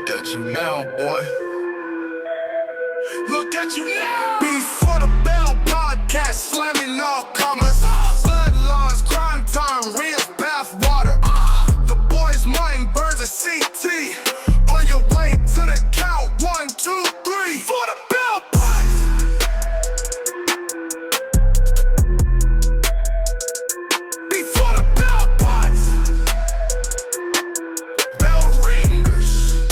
Look at you now, boy. Look at you now. Before the Bell podcast, slamming all comers. Bloodlines, crime time, real bathwater. The boys' mind burns a CT. On your way to the count, 1, 2, 3. For the Bell podcast. Before the Bell podcast. Bell ringers.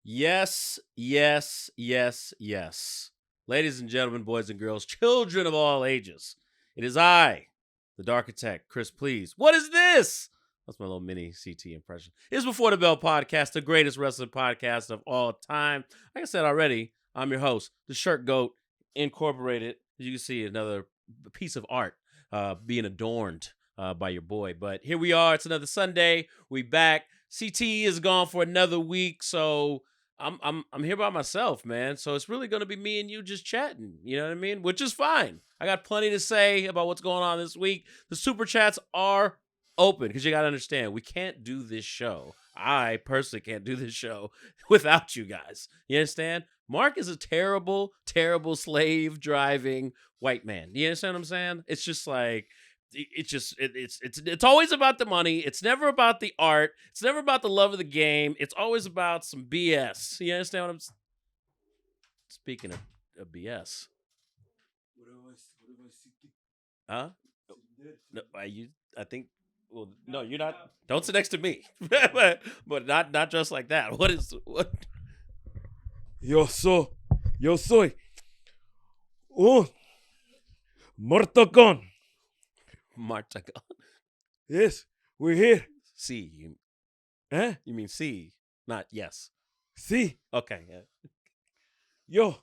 Yes, yes, yes, yes. Ladies and gentlemen, boys and girls, children of all ages, it is I, the Dark Architect, Chris Please. What is this? That's my little mini CT impression. It's Before the Bell podcast, the greatest wrestling podcast of all time. Like I said already, I'm your host, the Shirt Goat Incorporated. As you can see, another piece of art being adorned by your boy. But here we are. It's another Sunday. We back. CT is gone for another week, so I'm here by myself, man. So it's really gonna be me and you just chatting. You know what I mean? Which is fine. I got plenty to say about what's going on this week. The super chats are open because you gotta understand we can't do this show. I personally can't do this show without you guys. You understand? Mark is a terrible, terrible slave driving white man. You understand what I'm saying? It's just like. It's always about the money. It's never about the art. It's never about the love of the game. It's always about some BS. You understand what I'm speaking of BS? Huh? No, I think. Well, no, you're not. Don't sit next to me. but not just like that. What? Yo soy un mortocon. Martagon. Yes, we're here. C. You Eh? mean C, not yes. See, Okay. Yeah. yo,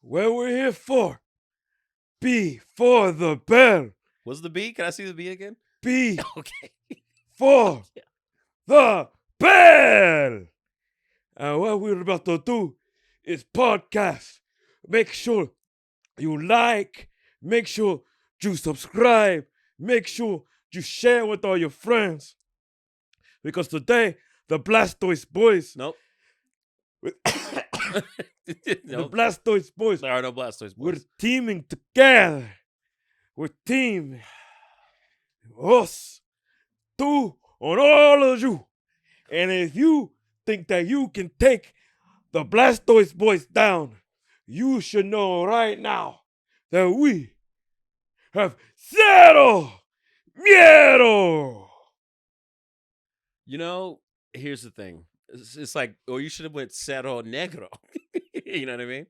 what we're here for? B for the bell. What's the B? Can I see the B again? B Okay. for Yeah. the bell. And what we're about to do is podcast. Make sure you like. Make sure you subscribe. Make sure you share with all your friends. Because today, the Blastoise boys, Nope. the Nope. Blastoise boys, There are no Blastoise we're boys. teaming together. We're teaming. Us. Two on all of you. And if you think that you can take the Blastoise boys down, you should know right now that we have zero miedo. You know, here's the thing. It's like, or you should have went Cerro Negro. You know what I mean?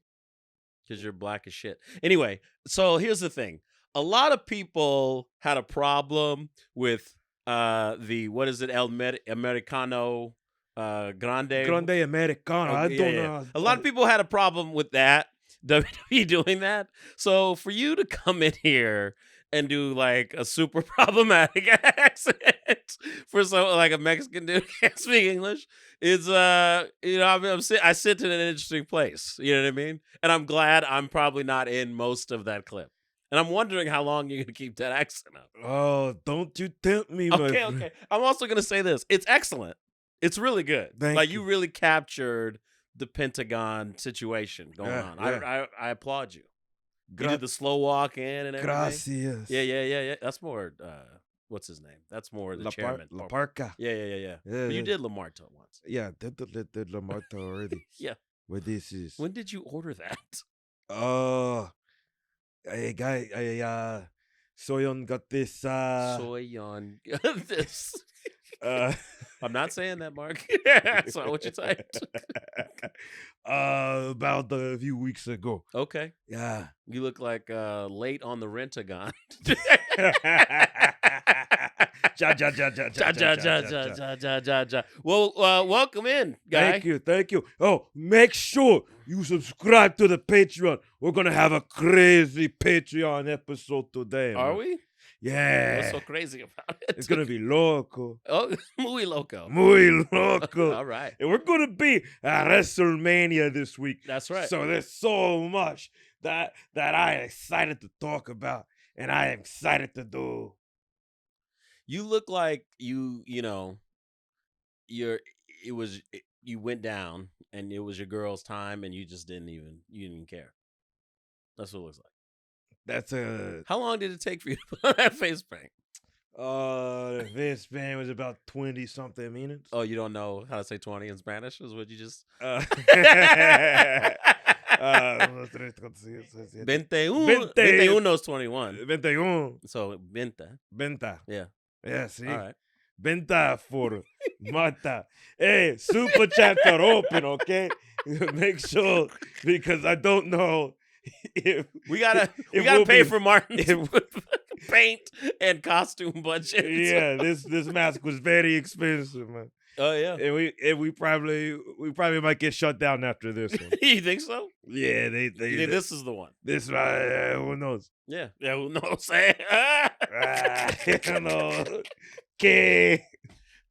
Because you're black as shit. Anyway, so here's the thing. A lot of people had a problem with what is it, Americano Grande? Grande Americano. I Yeah, don't yeah. know. A lot of people had a problem with that. WWE doing that. So for you to come in here and do like a super problematic accent for some like a Mexican dude who can't speak English is I sit in an interesting place. You know what I mean? And I'm glad I'm probably not in most of that clip. And I'm wondering how long you're gonna keep that accent up. Oh, don't you tempt me, my Okay, friend. okay. I'm also gonna say this. It's excellent. It's really good. Thank like you. you really captured the Pentagon situation going Yeah, on. yeah. I applaud you. You Gra- did the slow walk in and everything. Gracias. Yeah. That's more what's his name? That's more the chairman. La Parca. Yeah. Yeah, But you yeah. did Lamarto once. Yeah, did Lamarta already. Yeah. What this is? When did you order that? Hey guy, Soyon got this. Soy on this. I'm not saying that, Mark. That's not what you typed. About a few weeks ago. Okay. Yeah. You look like late on the Rentagon. Ja. Well, welcome in, guy. Thank you. Oh, make sure you subscribe to the Patreon. We're gonna have a crazy Patreon episode today. Are man. we? Yeah. What's so crazy about it? It's gonna be loco. Oh, muy loco. Muy loco. All right. And we're gonna be at WrestleMania this week. That's right. So there's so much that I am excited to talk about and I am excited to do. You look like you know, you went down and it was your girl's time and you didn't even care. That's what it looks like. That's a How long did it take for you to put on that face paint? the face paint was about 20 something minutes. Oh, you don't know how to say 20 in Spanish? Is what you just 21 is 21. 21. So venta. Venta. Yeah. Yeah, see? All right. Venta for Mata. Hey, super chats are open, okay? Make sure, because I don't know if We gotta we'll pay be- for Martin's paint and costume budget. Yeah, this mask was very expensive, man. Oh yeah. And we probably might get shut down after this one. You think so? Yeah, they You think this is the one? this who knows? Yeah. Yeah. Who knows? Eh? You know. Okay.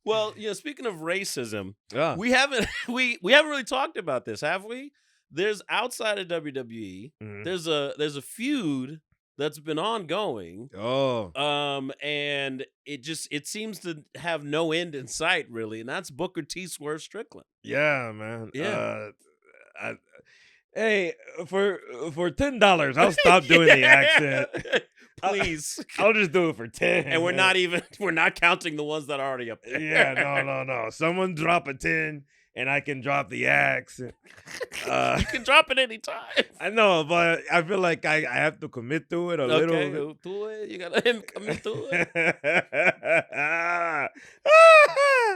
Well, speaking of racism, Ah. we haven't really talked about this, have we? There's outside of WWE, Mhm. there's a feud that's been ongoing. Oh. And it seems to have no end in sight, really, and that's Booker T Swerve Strickland. Yeah, man. Yeah. Hey, for $10, I'll stop doing the accent. Please. I'll just do it for 10. And we're man. not counting the ones that are already up there. Yeah, no. Someone drop a 10 and I can drop the accent. You can drop it anytime. I know, but I feel like I have to commit to it a little Okay, bit. do it. You gotta commit to it.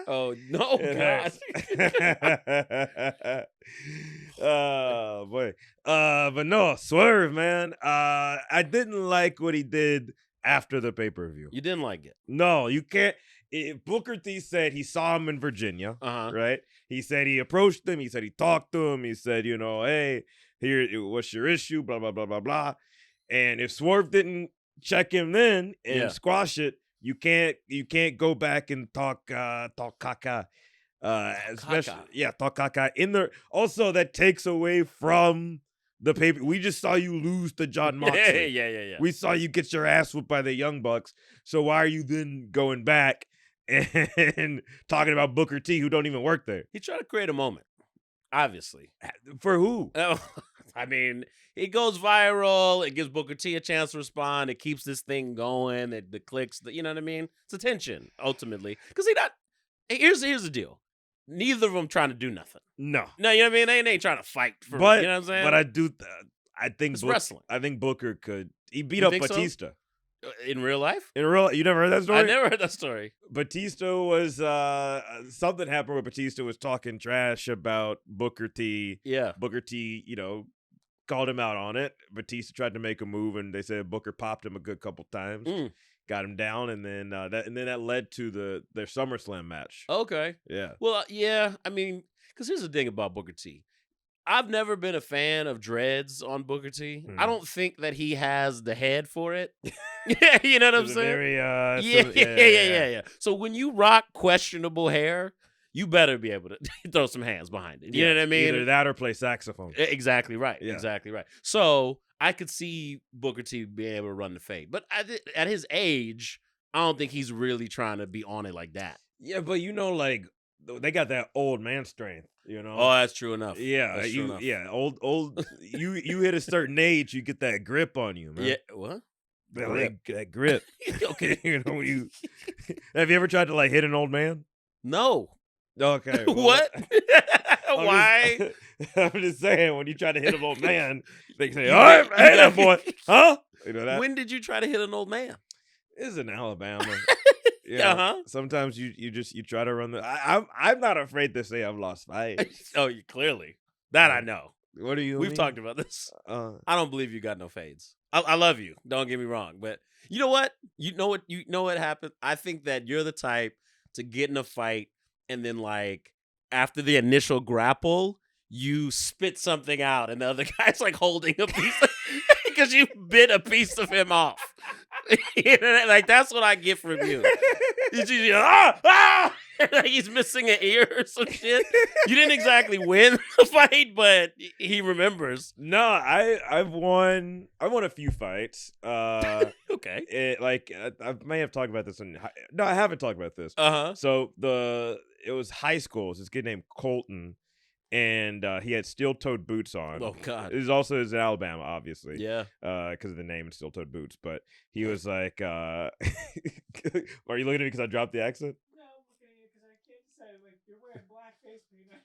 Oh no, It God. hurts. Oh boy. But no, Swerve, man. I didn't like what he did after the pay-per-view. You didn't like it. No, you can't. Booker T said he saw him in Virginia, right? He said he approached him. He said he talked to him. He said, hey, here, what's your issue? Blah, blah, blah, blah, blah. And if Swerve didn't check him then and squash it, you can't go back and talk caca. Especially, talk caca in there. Also, that takes away from the paper. We just saw you lose to John Moxley. Yeah. We saw you get your ass whooped by the Young Bucks. So why are you then going back and talking about Booker T, who don't even work there? He tried to create a moment, obviously. For who? Oh, I mean, it goes viral. It gives Booker T a chance to respond. It keeps this thing going. The clicks, you know what I mean? It's attention, ultimately. Because here's the deal. Neither of them trying to do nothing. No, you know what I mean? They ain't trying to fight for, but, you know what I'm saying? But I think it's wrestling. I think Booker could. He beat up Batista. So? In real life? You never heard that story? I never heard that story. Batista was something happened where Batista was talking trash about Booker T. Yeah. Booker T, called him out on it. Batista tried to make a move, and they said Booker popped him a good couple times. Got him down, and then that led to their SummerSlam match. Okay. Yeah. Well, yeah. I mean, because here's the thing about Booker T. I've never been a fan of dreads on Booker T. I don't think that he has the head for it. Yeah, you know what I'm saying? Very, yeah. So when you rock questionable hair, you better be able to throw some hands behind it. You know what I mean? Either that or play saxophone. Exactly right. Yeah. Exactly right. So I could see Booker T being able to run the fade. But at his age, I don't think he's really trying to be on it like that. Yeah, but they got that old man strength, Oh, that's true enough. Yeah, that's true enough. Yeah, old. you hit a certain age, you get that grip on you, man. Yeah, what? That grip. Okay. Have you ever tried to hit an old man? No. Okay. Well, what? Why? I'm just saying, when you try to hit an old man, they say, "All right, hey, that boy, huh?" You know that. When did you try to hit an old man? It's in Alabama. Yeah. Sometimes you try to run the. I'm not afraid to say I've lost fights. Oh, you clearly that I know. What do you? We've talked about this. I don't believe you got no fades. I love you. Don't get me wrong, but you know what? You know what happened. I think that you're the type to get in a fight and then after the initial grapple, you spit something out, and the other guy's holding a piece because you bit a piece of him off. That's what I get from you. You just, Like he's missing an ear or some shit. You didn't exactly win the fight, but he remembers. No, I've won. I won a few fights. Okay. I may have talked about this no, I haven't talked about this. So it was high school. It's this kid named Colton, and he had steel-toed boots on. Oh God. It was also in Alabama, obviously. Yeah. Because of the name, steel-toed boots. But he was like, "Are you looking at me because I dropped the accent?" No, I'm looking at you because I can't decide. Like, you're wearing black face paint.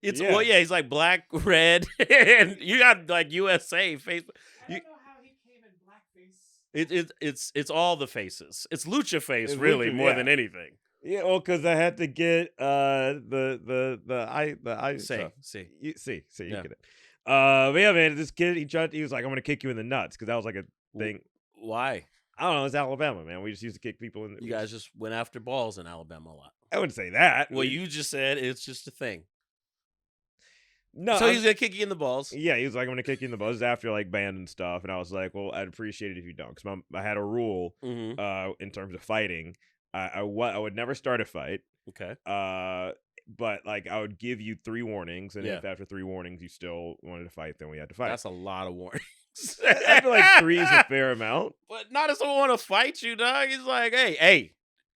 It's Yeah. well, yeah. He's like black, red, and you got like USA face. I don't know how he came in blackface. It's all the faces. It's lucha face, It's really, lucha, more yeah. than anything. Yeah, well, because I had to get the eye stuff. See. You Yeah. get it. But yeah, man, this kid he was like, "I'm gonna kick you in the nuts," because that was like a thing. Why? I don't know. It's Alabama, man. We just used to kick people in. You guys just went after balls in Alabama a lot. I wouldn't say that. Well, you just said it's just a thing. no. So he's gonna kick you in the balls. Yeah, he was like, "I'm gonna kick you in the balls after like band and stuff," and I was like, "Well, I'd appreciate it if you don't," because I had a rule Mm-hmm. in terms of fighting. I would never start a fight. Okay. But like I would give you 3 warnings, and Yeah. if after 3 warnings you still wanted to fight, then we had to fight. That's a lot of warnings. I feel like 3 is a fair amount. But not if someone want to fight you, dog. He's like, hey,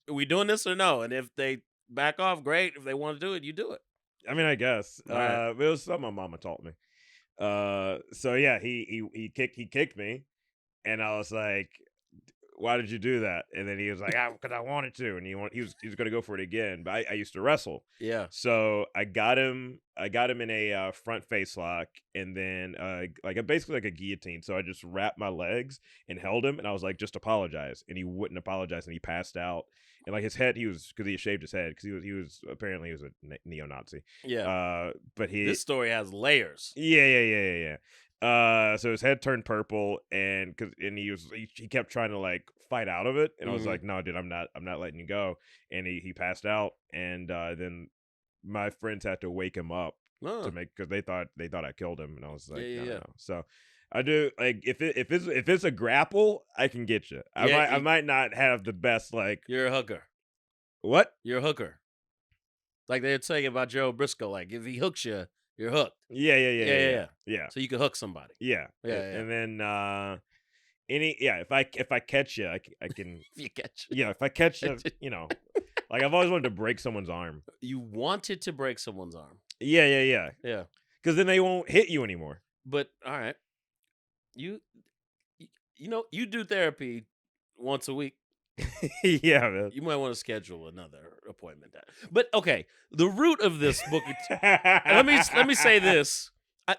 are we doing this or no? And if they back off, great. If they want to do it, you do it. I mean, I guess. All right. It was something my mama taught me. So yeah, he kicked me, and I was like, "Why did you do that?" And then he was like, "Because I wanted to." And he was gonna go for it again. But I used to wrestle, Yeah. so I got him in a front face lock, and then basically like a guillotine. So I just wrapped my legs and held him, and I was like, "Just apologize," and he wouldn't apologize, and he passed out. And like his head, because he shaved his head, because he was apparently a neo-Nazi. Yeah. But This story has layers. Yeah. So his head turned purple, and he kept trying to like fight out of it, and I was like, "No, dude, I'm not letting you go." And he passed out, and then my friends had to wake him up Oh. because they thought I killed him, and I was like, Yeah. no. So I do like if it's a grapple, I can get you. I might not have the best like You're a hooker. what? You're a hooker. Like they're saying about Joe Briscoe. Like if he hooks you, you're hooked. Yeah. So you can hook somebody. Yeah. Yeah. And then if I catch you, I can. If you catch. Yeah, if I catch you, like I've always wanted to break someone's arm. You wanted to break someone's arm. Yeah. Yeah. Because then they won't hit you anymore. But all right. You do therapy once a week. Yeah, man. You might want to schedule another appointment. But okay, the root of this book. let me say this: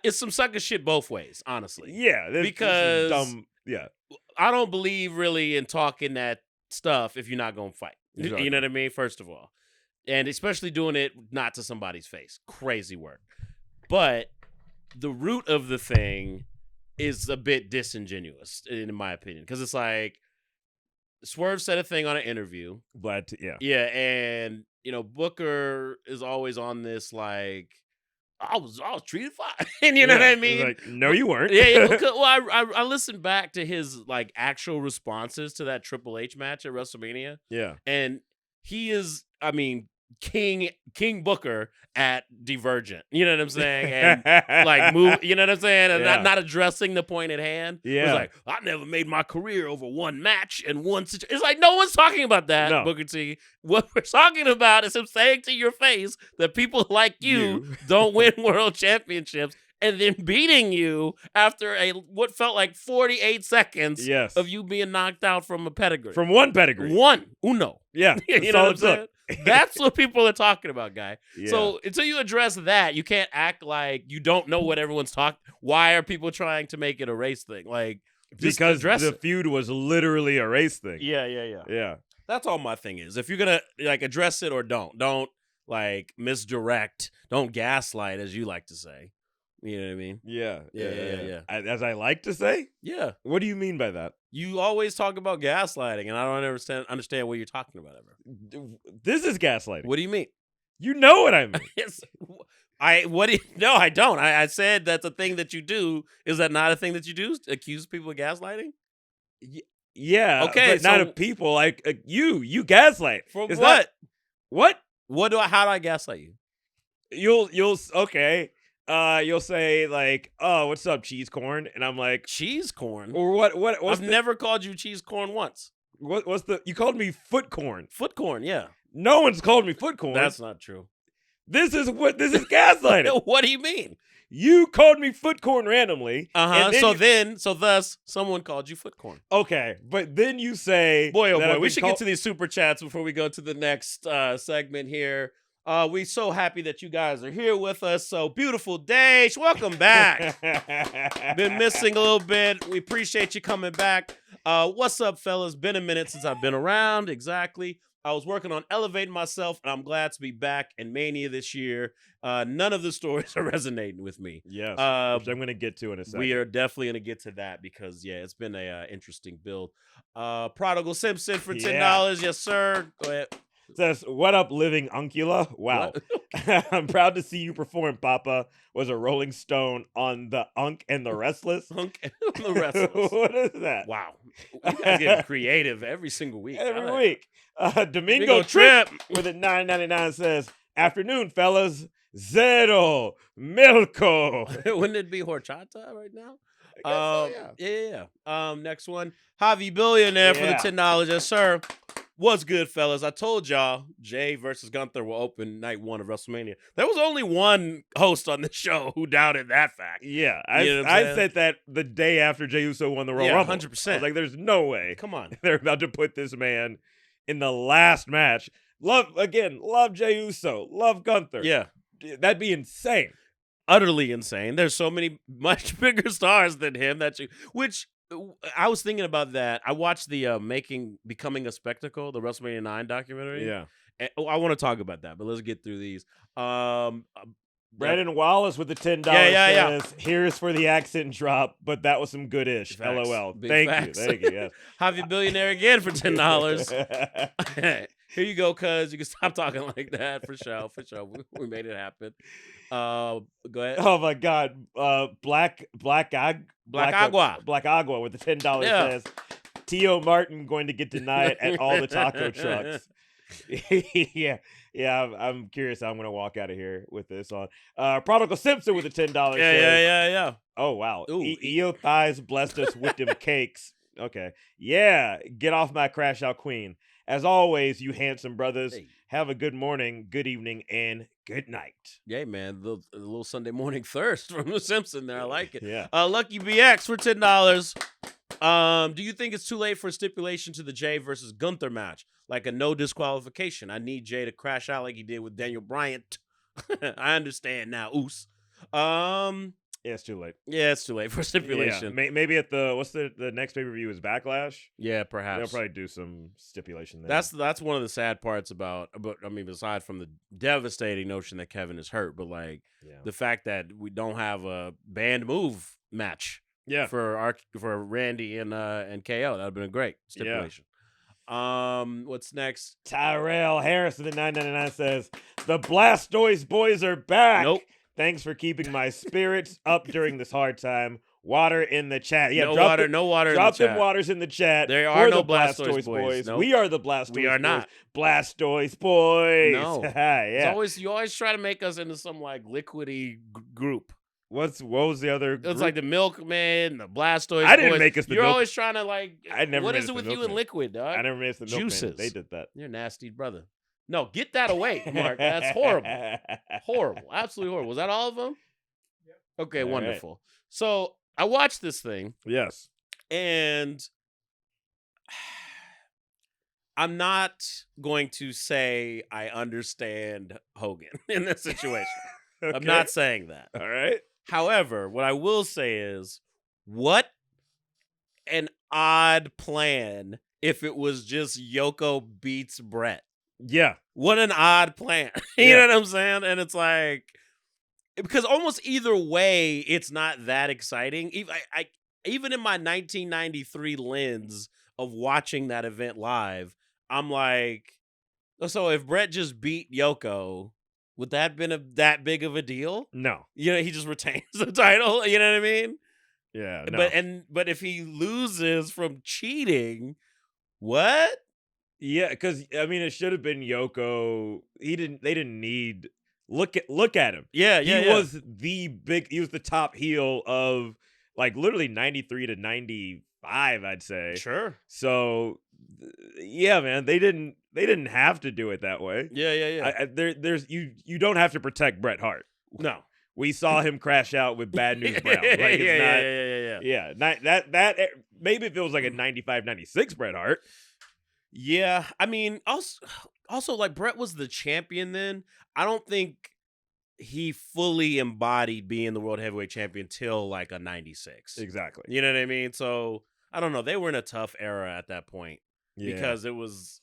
it's some sucker shit both ways, honestly. Yeah, this is because dumb. Yeah, I don't believe really in talking that stuff if you're not gonna fight. Exactly. You know what I mean? First of all, and especially doing it not to somebody's face, crazy work. But the root of the thing is a bit disingenuous, in my opinion, because it's like. Swerve said a thing on an interview. Yeah, and Booker is always on this like I was treated fine. You know what I mean? Like, no, you weren't. Yeah. Well, I listened back to his like actual responses to that Triple H match at WrestleMania. Yeah, and he is, I mean, King Booker at Divergent. You know what I'm saying? And like move. You know what I'm saying? And not addressing the point at hand. Yeah, it's like I never made my career over one match and one situation. It's like no one's talking about that, No. Booker T. What we're talking about is him saying to your face that people like you don't win world championships. And then beating you after what felt like 48 seconds of you being knocked out from a pedigree. From one pedigree. Uno. Yeah. You know what I'm saying? That's what people are talking about, guy. Yeah. So until you address that, you can't act like you don't know what everyone's talking. Why are people trying to make it a race thing? Like, because the feud was literally a race thing. Yeah. That's all my thing is. If you're gonna like address it or don't like misdirect, don't gaslight, as you like to say. You know what I mean? Yeah. As I like to say? Yeah. What do you mean by that? You always talk about gaslighting, and I don't understand what you're talking about ever. This is gaslighting. What do you mean? You know what I mean. No, I don't. I said that's a thing that you do. Is that not a thing that you do? Accuse people of gaslighting? Yeah. Okay. But not of people. Like you gaslight. For it's what? What? How do I gaslight you? You'll okay. You'll say like, "Oh, what's up, cheese corn?" And I'm like, Cheese corn? or what's I've never called you cheese corn once. what's the you called me foot corn. Foot corn, yeah. No one's called me foot corn. That's not true. This is gaslighting. What do you mean? You called me foot corn randomly. Uh-huh. and So thus, someone called you foot corn. okay, but then you say, Boy, oh that boy, I've we been should get to these super chats before we go to the next segment here. We're so happy that you guys are here with us. So beautiful day. Welcome back. Been missing a little bit. We appreciate you coming back. What's up, fellas? Been a minute since I've been around. Exactly. I was working on elevating myself, and I'm glad to be back in Mania this year. None of the stories are resonating with me. Yes, which I'm going to get to in a second. We are definitely going to get to that because, yeah, it's been a interesting build. Prodigal Simpson for $10. Yeah. Yes, sir. Go ahead. Says, "What up, living uncula? Wow, I'm proud to see you perform. Papa was a Rolling Stone on the Unk and the Restless. Hunk and the Restless. What is that? Wow. You guys get creative every single week. Every week. Domingo Trip with a $9.99 says, "Afternoon, fellas. Zero Milko." Wouldn't it be horchata right now? I guess Yeah. Next one. Javi Billionaire for the $10. Yes, sir. What's good, fellas? I told y'all Jay versus Gunther will open night 1 of WrestleMania. There was only one host on the show who doubted that fact. Yeah, You know what I'm I saying? said that the day after Jey Uso won the Royal Yeah, Rumble. 100%. I was like, there's no way Come on. they're about to put this man in the last match. Love Jey Uso, love Gunther. Yeah. That'd be insane. Utterly insane. There's so many much bigger stars than him which I was thinking about that. I watched the Becoming a Spectacle, the WrestleMania 9 documentary. Yeah. And, I want to talk about that, but let's get through these. Brandon Wallace with the $10 Yeah. says, "Here's for the accent drop, but that was some good-ish. Facts. LOL. Big Thank facts. you. Thank you. Yes. Javi Billionaire again for $10. Here you go, cuz. You can stop talking like that for sure. For sure. We made it happen. Go ahead. Oh my God. Black Agua with the $10 Yeah. says, "Tio Martin going to get denied at all the taco trucks." yeah. I'm curious how I'm gonna walk out of here with this on. Prodigal Simpson with the $10 says, Yeah. "Oh wow, Ooh, Eo Thighs blessed us with them cakes." Okay, yeah, get off my crash out queen. As always, you handsome brothers. Hey. Have a good morning, good evening, and good night. Yeah, man. The little Sunday morning thirst from the Simpson there. I like it. Yeah. Lucky BX for $10. Do you think it's too late for a stipulation to the Jay versus Gunther match? Like a no disqualification. I need Jay to crash out like he did with Daniel Bryant. I understand now. Oos. Yeah, it's too late. Yeah, it's too late for stipulation. Yeah, maybe at the next pay-per-view is Backlash. Yeah, perhaps. They'll probably do some stipulation there. That's one of the sad parts about I mean, aside from the devastating notion that Kevin is hurt, but like the fact that we don't have a banned move match. Yeah. For Randy and KO. That'd have been a great stipulation. What's next? Tyrell Harris in the $9.99 says, "The Blastoise boys are back. Nope. Thanks for keeping my spirits up during this hard time. Water in the chat." Yeah, No drop water them in the Drop chat. them waters in the chat. There are for no the Blastoise boys. Nope. We are the Blastoise We are boys. not. Blastoise boys. No. Yeah. You always try to make us into some like liquidy group. What was the other group? It's like the Milkman, the Blastoise I didn't boys. make us the You're Milk- always trying to like. I never What made is us it the with you and Milkman. liquid, dog? I never made the Milkman. Juices. They did that. You're a nasty brother. No, get that away, Mark. That's horrible. Horrible. Absolutely horrible. Was that all of them? Yep. Okay, All right. wonderful. So I watched this thing, Yes. and I'm not going to say I understand Hogan in this situation. I'm Okay. not saying that. All right. However, what I will say is, what an odd plan if it was just Yoko beats Brett. Yeah. What an odd plan. You Yeah. know what I'm saying? And it's like, because almost either way, it's not that exciting. Even in my 1993 lens of watching that event live, I'm like, so if Brett just beat Yoko, would that have been that big of a deal? No. You know, he just retains the title. You know what I mean? Yeah. No. But if he loses from cheating, what? Yeah, because I mean, it should have been Yoko. They didn't need. Look at him. Yeah, He was he was the top heel of like literally 93 to 95, I'd say. Sure. So yeah, man, they didn't have to do it that way. Yeah. There's you don't have to protect Bret Hart. No. We saw him crash out with Bad News Brown. Like it's yeah. that maybe if it was like a 95, 96 Bret Hart. Yeah, I mean, also like Bret was the champion then. I don't think he fully embodied being the world heavyweight champion till like a 96. Exactly. You know what I mean? So I don't know. They were in a tough era at that point because it was,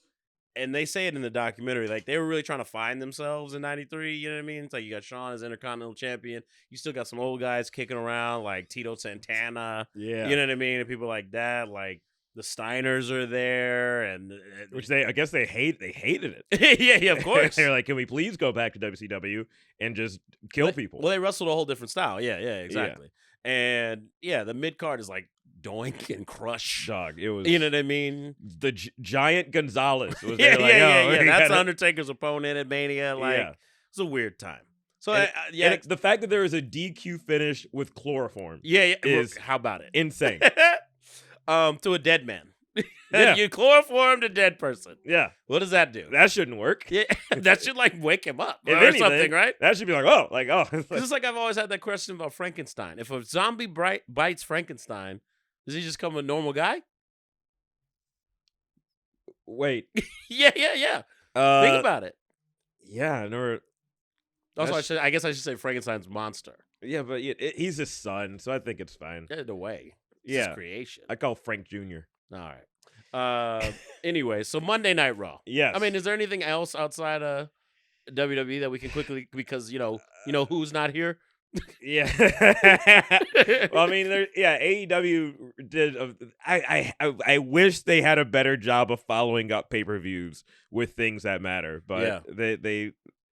and they say it in the documentary, like they were really trying to find themselves in 93. You know what I mean? It's like you got Shawn as Intercontinental Champion. You still got some old guys kicking around like Tito Santana. Yeah. You know what I mean? And people like that, like the Steiners are there, and Which I guess they hated it. yeah, of course. They're like, can we please go back to WCW and just kill people? Well, they wrestled a whole different style. Yeah, exactly. And yeah, the mid card is like Doink and Crush. Dog, it was. You know what I mean? The Giant Gonzalez was Yeah, there. Like, yeah. we That's gotta-" Undertaker's opponent at Mania. Like, it's a weird time. So And yeah, the fact that there is a DQ finish with chloroform yeah. is How about it? insane. To a dead man. Yeah. You chloroformed a dead person. Yeah, What does that do? that shouldn't work. Yeah, that should like wake him up If or anything, something, right? That should be like, oh. It's just like I've always had that question about Frankenstein. If a zombie bites Frankenstein, does he just become a normal guy? Wait. Yeah. Think about it. Yeah, no. Also, I guess I should say Frankenstein's monster. Yeah, but he's his son, so I think it's fine. In a way. It's Yeah. his creation. I call Frank Jr. All right. Anyway, so Monday Night Raw. Yes. I mean, is there anything else outside of WWE that we can quickly, because you know who's not here? Yeah. Well, I mean, AEW did. I wish they had a better job of following up pay-per-views with things that matter, but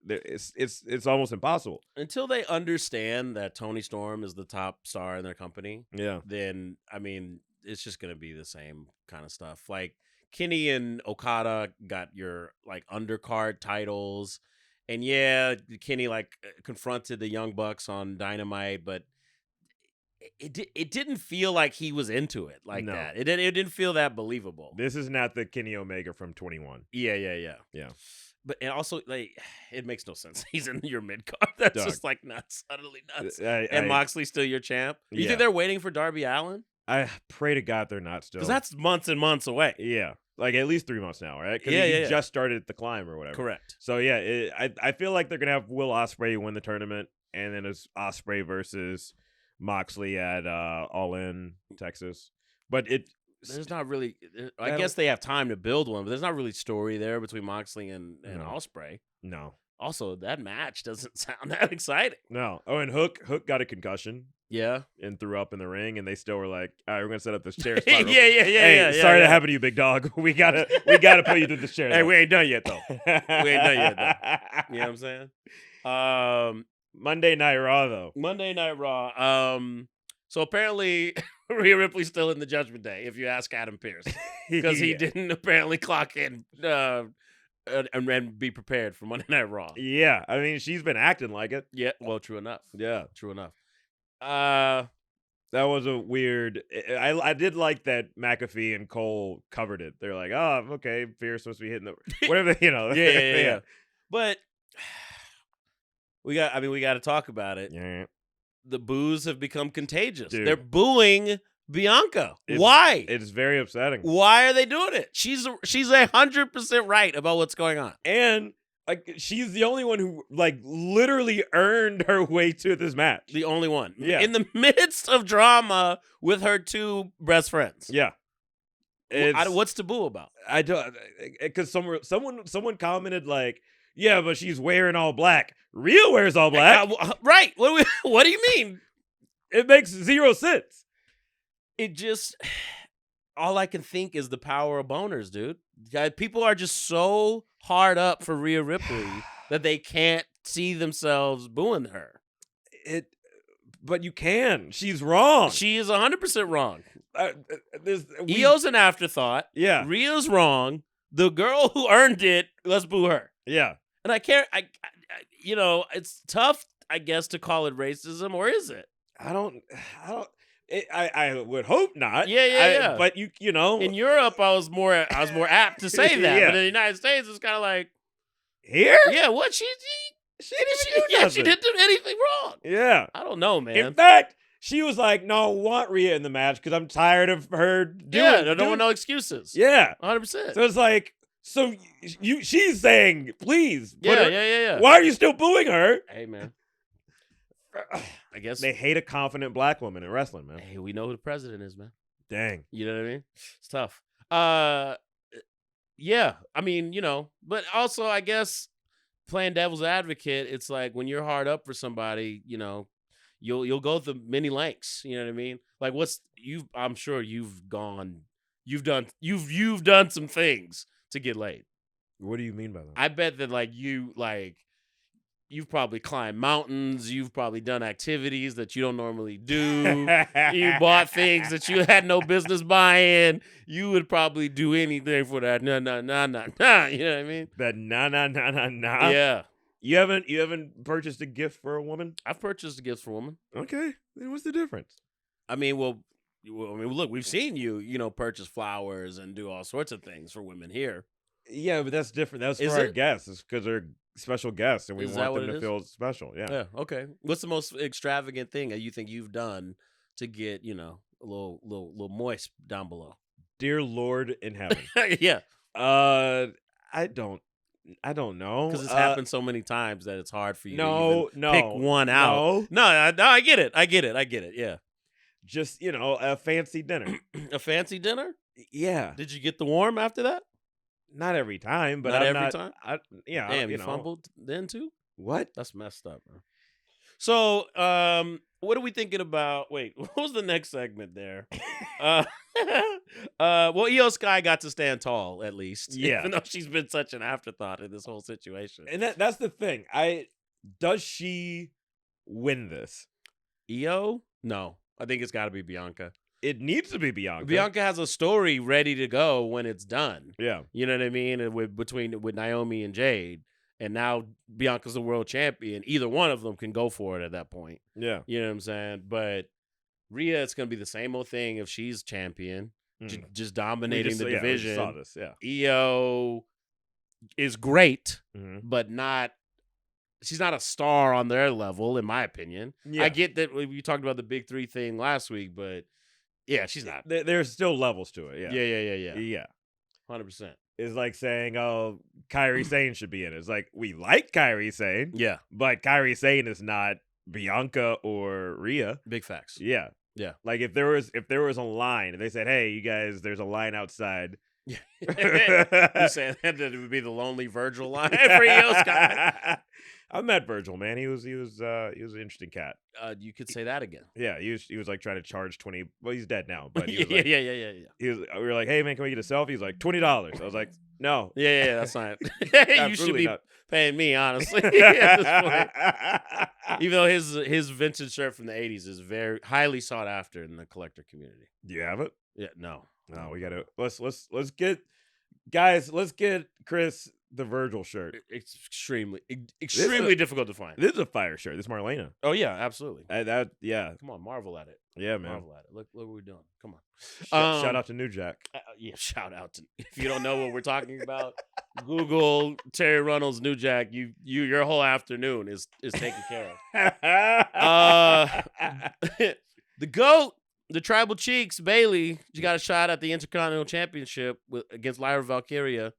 it's almost impossible Until they understand that Tony Storm is the top star in their company. Yeah. Then I mean, it's just gonna be the same kind of stuff. Like Kenny and Okada got your like undercard titles, and yeah, Kenny like confronted the Young Bucks on Dynamite, but it didn't feel like he was into it like No. that. It didn't feel that believable. This is not the Kenny Omega from 21. Yeah. Yeah. But and also like it makes no sense. He's in your mid card. That's Dog. just like nuts, utterly nuts. I And Moxley's still your champ. You Yeah. think they're waiting for Darby Allin? I pray to God they're not still. Because that's months and months away. Yeah, like at least 3 months now, right? Because Yeah, he yeah. just started the climb or whatever. Correct. So yeah, I feel like they're gonna have Will Ospreay win the tournament, and then it's Ospreay versus Moxley at All In Texas. But There's not really. I I guess they have time to build one, but there's not really story there between Moxley and No. Ospreay. no. Also, that match doesn't sound that exciting. No. Oh, and Hook got a concussion Yeah. and threw up in the ring, and they still were like, "All right, we're gonna set up this chair yeah, spot." yeah. Sorry yeah. that happened to you, big dog. We gotta put you through this chair. Hey, though. we ain't done yet though. We ain't done yet though. You know what I'm saying? Monday Night Raw though. Monday Night Raw. So apparently Rhea Ripley's still in the Judgment Day, if you ask Adam Pearce, because he Yeah. didn't apparently clock in and be prepared for Monday Night Raw. Yeah, I mean she's been acting like it. Yeah, well, true enough. Yeah. True enough. That was a weird. I did like that McAfee and Cole covered it. They're like, oh, okay, Pierce supposed to be hitting the whatever, Yeah. But we got to talk about it. Yeah. The boos have become contagious. Dude. They're booing Bianca. It's- Why? It's very upsetting. Why are they doing it? She's 100% right about what's going on. And like she's the only one who like literally earned her way to this match. The only one. Yeah. In the midst of drama with her two best friends. Yeah. What's to boo about? I don't because someone commented like, yeah, but she's wearing all black. Rhea wears all black. Right. What do you mean? It makes zero sense. It just, all I can think is the power of boners, dude. People are just so hard up for Rhea Ripley that they can't see themselves booing her. But you can. She's wrong. She is 100% wrong. There's Io's an afterthought. Yeah. Rhea's wrong. the girl who earned it, let's boo her. Yeah. And I can't. You know, it's tough, I guess, to call it racism, or is it? I would hope not. Yeah. But you know, In Europe, I was more apt to say that, Yeah. but in the United States, it's kind of like, here, yeah, what she didn't do anything wrong. Yeah. I don't know, man. In fact, she was like, "No, I want Rhea in the match because I'm tired of her doing." Yeah, I don't want no excuses. Yeah. 100%. So it's like, she's saying, "Please, put her-" Yeah. Why are you still booing her? Hey, man. I guess They hate a confident black woman in wrestling, man. Hey, we know who the president is, man. Dang. You know what I mean? It's tough. Yeah. I mean, you know, but also I guess playing devil's advocate, it's like when you're hard up for somebody, you know, you'll go through many lengths. You know what I mean? Like I'm sure you've done some things to get laid. What do you mean by that? I bet that you've probably climbed mountains. You've probably done activities that you don't normally do. You bought things that you had no business buying. You would probably do anything for that. Nah. You know what I mean? That nah. Yeah. You haven't purchased a gift for a woman? I've purchased gifts for women. Okay. Then what's the difference? I mean, look, we've seen you purchase flowers and do all sorts of things for women here. Yeah, but that's different. That's for Is our it? guests. It's because they're special guests and we Is that want what them it to is? feel special. Yeah. Yeah. Okay. What's the most extravagant thing that you think you've done to get, a little moist down below? Dear Lord in heaven. Yeah. I don't know. Because it's happened so many times that it's hard for you to No, even pick one out. No, I get it. Yeah. Just, a fancy dinner. A fancy dinner? Yeah. Did you get the warm after that? Not every time, but Not I'm every time? Yeah. Damn, you fumbled then too? What? That's messed up, bro. So, what are we thinking about? Wait, what was the next segment there? Well, Io Sky got to stand tall, at least. Yeah. Even though she's been such an afterthought in this whole situation. And that's the thing. Does she win this? Io? No. I think it's got to be Bianca. It needs to be Bianca. Bianca has a story ready to go when it's done. Yeah. You know what I mean? With Naomi and Jade. And now Bianca's the world champion. Either one of them can go for it at that point. Yeah. You know what I'm saying? But Rhea, it's going to be the same old thing if she's champion. Just dominating the division. We saw this, yeah. Io is great, Mhm. but she's not a star on their level, in my opinion. Yeah. I get that we talked about the big three thing last week, but yeah, she's not. There's still levels to it. Yeah. Yeah. Yeah. 100%. It's like saying, "Oh, Kairi Sane should be in it." It's like we like Kairi Sane, Yeah. but Kairi Sane is not Bianca or Rhea. Big facts. Yeah. Yeah. Like if there was a line, and they said, "Hey, you guys, there's a line outside." You saying that it would be the lonely Virgil line for Io Sky? I met Virgil, man. He was an interesting cat. You could say that again. Yeah, he was like trying to charge 20. Well, he's dead now, but he was Yeah. we were like, "Hey, man, can we get a selfie?" He's like, $20. I was like, "No." Yeah, that's not. You should be not. paying me, honestly, at this point. Even though his vintage shirt from the 80s is very highly sought after in the collector community. Do you have it? Yeah, no. No, we gotta let's get Chris the Virgil shirt. It's extremely difficult to find. This is a fire shirt. This is Marlena. Oh yeah, absolutely. Yeah, Come on, marvel at it. yeah, man. Marvel at it. Look what we're doing. Come on. Shout out to New Jack. Yeah, shout out to. If you don't know what we're talking about, Google Terry Runnels New Jack. Your whole afternoon is taken care of. The GOAT, the Tribal Cheeks, Bailey. She got a shot at the Intercontinental Championship against Lyra Valkyria.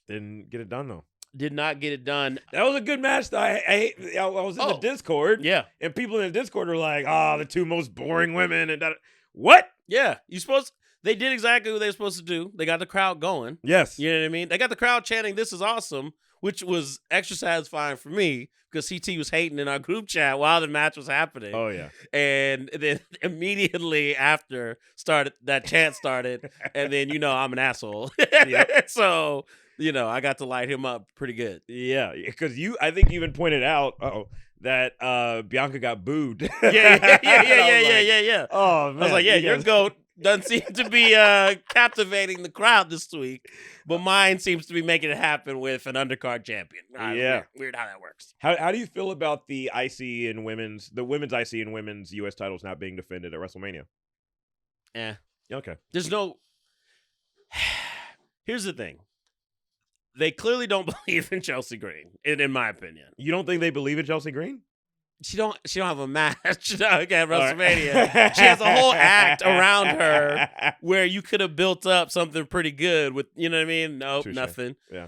Didn't get it done though. Did not get it done. That was a good match. Though. I was in the Discord. Yeah. And people in the Discord are like, the two most boring women. And what? Yeah. They did exactly what they were supposed to do. They got the crowd going. Yes. You know what I mean? They got the crowd chanting, "This is awesome," which was extra satisfying for me because CT was hating in our group chat while the match was happening. Oh, yeah. And then immediately after that chant started, and then, I'm an asshole. Yep. So, I got to light him up pretty good. Yeah. Because I think you even pointed out, that Bianca got booed. Yeah. Oh, man. I was like, yeah, your GOAT doesn't seem to be captivating the crowd this week, but mine seems to be making it happen with an undercard champion. Yeah. Weird how that works. How do you feel about the women's IC and women's U.S. titles not being defended at WrestleMania? Okay. There's no. Here's the thing. They clearly don't believe in Chelsea Green, in my opinion. You don't think they believe in Chelsea Green? She don't have a match at WrestleMania. She has a whole act around her where you could have built up something pretty good with, you know what I mean? Nope, Touché. nothing. Yeah.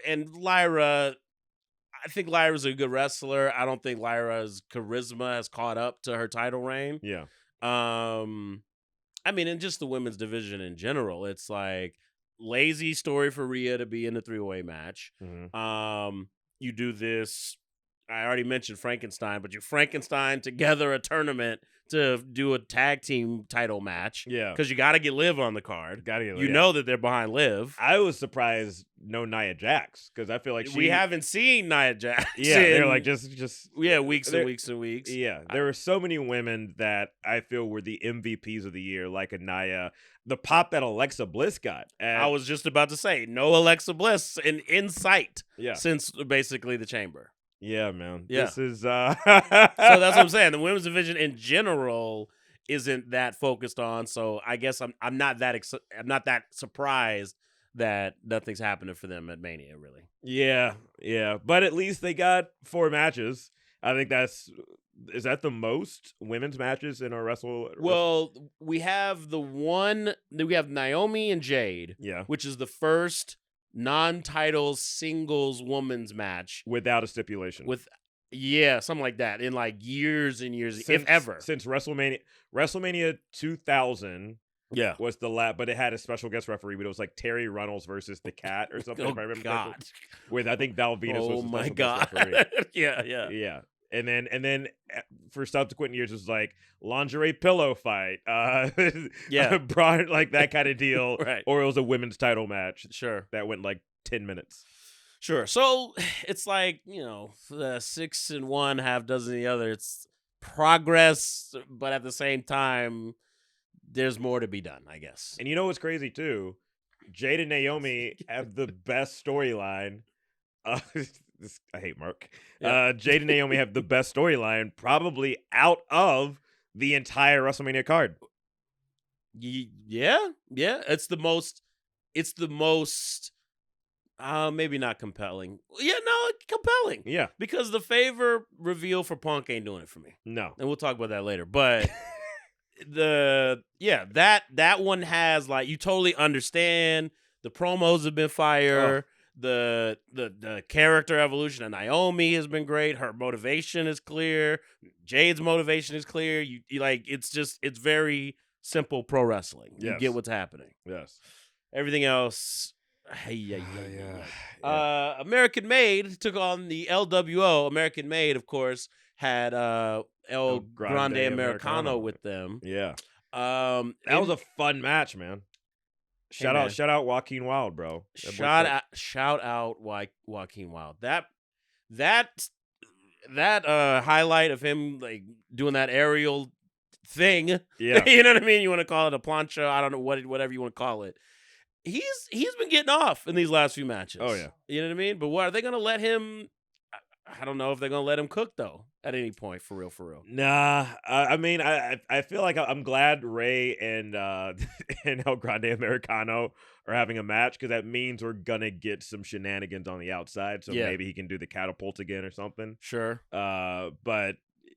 And Lyra, I think Lyra's a good wrestler. I don't think Lyra's charisma has caught up to her title reign. Yeah. I mean, in just the women's division in general, it's like lazy story for Rhea to be in the 3-way match. Mm-hmm. You do this. I already mentioned Frankenstein, but you Frankenstein together a tournament to do a tag team title match. Yeah. Because you got to get Liv on the card. You know that they're behind Liv. I was surprised no Nia Jax because I feel like we haven't seen Nia Jax. Yeah, they're like just weeks and weeks and weeks. Yeah, there were so many women that I feel were the MVPs of the year, like a Nia. The pop that Alexa Bliss got. I was just about to say, no Alexa Bliss in sight since basically the Chamber. Yeah, man. Yeah. This is So that's what I'm saying. The women's division in general isn't that focused on. So I guess I'm not that surprised that nothing's happening for them at Mania, really. Yeah. But at least they got 4 matches. I think is that the most women's matches in a Well, we have we have Naomi and Jade, which is the first non-title singles women's match without a stipulation. Something like that in like years and years, if ever. Since WrestleMania 2000 was the last, but it had a special guest referee, but it was like Terry Runnels versus the Cat or something. Oh, if I remember God. correctly. With I think Val Venus was the my special God. guest referee. Yeah. And then for subsequent years, it was like lingerie pillow fight. Broad, like that kind of deal. Right. Or it was a women's title match. Sure. That went like 10 minutes. Sure. So it's like, 6 and 1, half dozen the other. It's progress, but at the same time, there's more to be done, I guess. And you know what's crazy too? Jade and Naomi have the best storyline. I hate Mark. Yeah. Jade and Naomi have the best storyline probably out of the entire WrestleMania card. Yeah. It's the most maybe not compelling. Yeah, no, compelling. Yeah. Because the favor reveal for Punk ain't doing it for me. No. And we'll talk about that later. But that one has like, you totally understand. The promos have been fire. The character evolution of Naomi has been great. Her motivation is clear. Jade's motivation is clear. You like, it's very simple pro wrestling. You get what's happening. Yes. Everything else. American Made took on the LWO. American Made, of course, had El Grande Americano with them. Yeah. That was a fun match, man. Shout out Joaquin Wilde, bro. Shout out Joaquin Wilde. That highlight of him like doing that aerial thing. Yeah. You know what I mean? You want to call it a plancha? I don't know whatever you want to call it. He's been getting off in these last few matches. Oh yeah. You know what I mean? But what are they going to let him? I don't know if they're going to let him cook though at any point for real. Nah, I mean, I feel like I'm glad Ray and El Grande Americano are having a match because that means we're gonna get some shenanigans on the outside. So maybe he can do the catapult again or something. Sure. But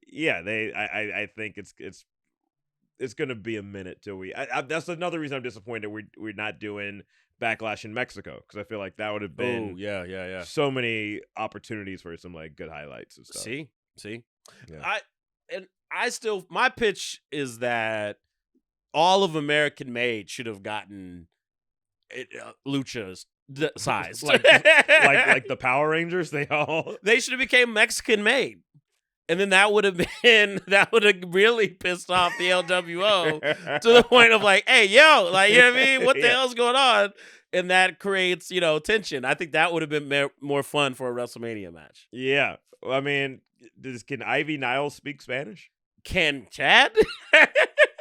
yeah, I think it's gonna be a minute till we. That's another reason I'm disappointed we're not doing Backlash in Mexico because I feel like that would have been so many opportunities for some like good highlights and stuff. See, yeah. My pitch is that all of American Made should have gotten Lucha's size, like the Power Rangers. They should have became Mexican Made. And then that would have really pissed off the LWO to the point of like, hey, yo, like, you know what I mean? What the hell's going on? And that creates, tension. I think that would have been more fun for a WrestleMania match. Yeah. I mean, can Ivy Niles speak Spanish? Can Chad?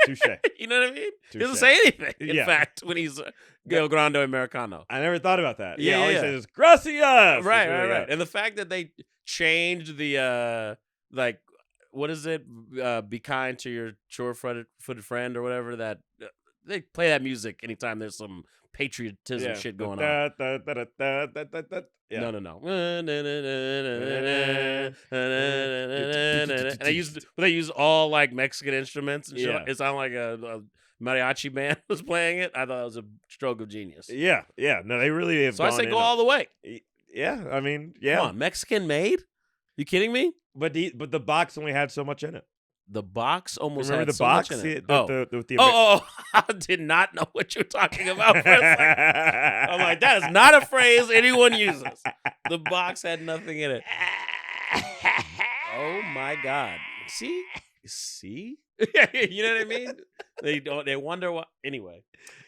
Touche. You know what I mean? He doesn't Touche. say anything. In Yeah. fact, when he's El Grande Americano. I never thought about that. Yeah, all he yeah. says is gracias. That's Right. really it. And the fact that they changed the like, what is it? Be kind to your sure-footed friend or whatever. That they play that music anytime there's some patriotism shit going on. Yeah. No. And they use all like Mexican instruments and shit. Yeah. It sounded like a mariachi band was playing it. I thought it was a stroke of genius. Yeah. No, they really have. So I say go all the way. Yeah, I mean, yeah. Come on, Mexican made? You kidding me? But the box only had so much in it. The box almost Remember had the so box? much in it. Oh. I did not know what you're talking about for a second. I'm like, that is not a phrase anyone uses. The box had nothing in it. Oh my God. See? You know what I mean? They wonder what anyway.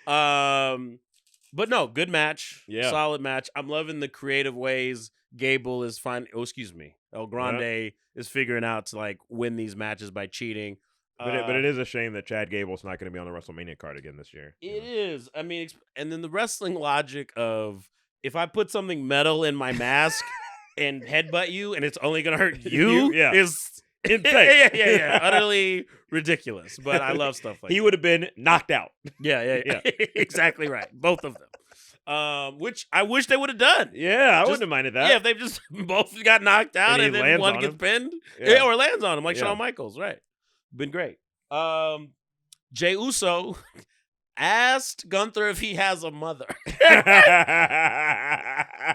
But no, good match. Yeah. Solid match. I'm loving the creative ways Gable is El Grande is figuring out to like win these matches by cheating. But it is a shame that Chad Gable's not going to be on the WrestleMania card again this year. It is. I mean, and then the wrestling logic of if I put something metal in my mask and headbutt you, and it's only going to hurt you, is insane. Yeah. Utterly ridiculous. But I love stuff like that. He would have been knocked out. Yeah. Exactly right. Both of them. Which I wish they would have done. Yeah, I wouldn't have minded that. Yeah, if they just both got knocked out and then one gets pinned. Yeah, or lands on him like Shawn Michaels. Right. Been great. Jey Uso asked Gunther if he has a mother.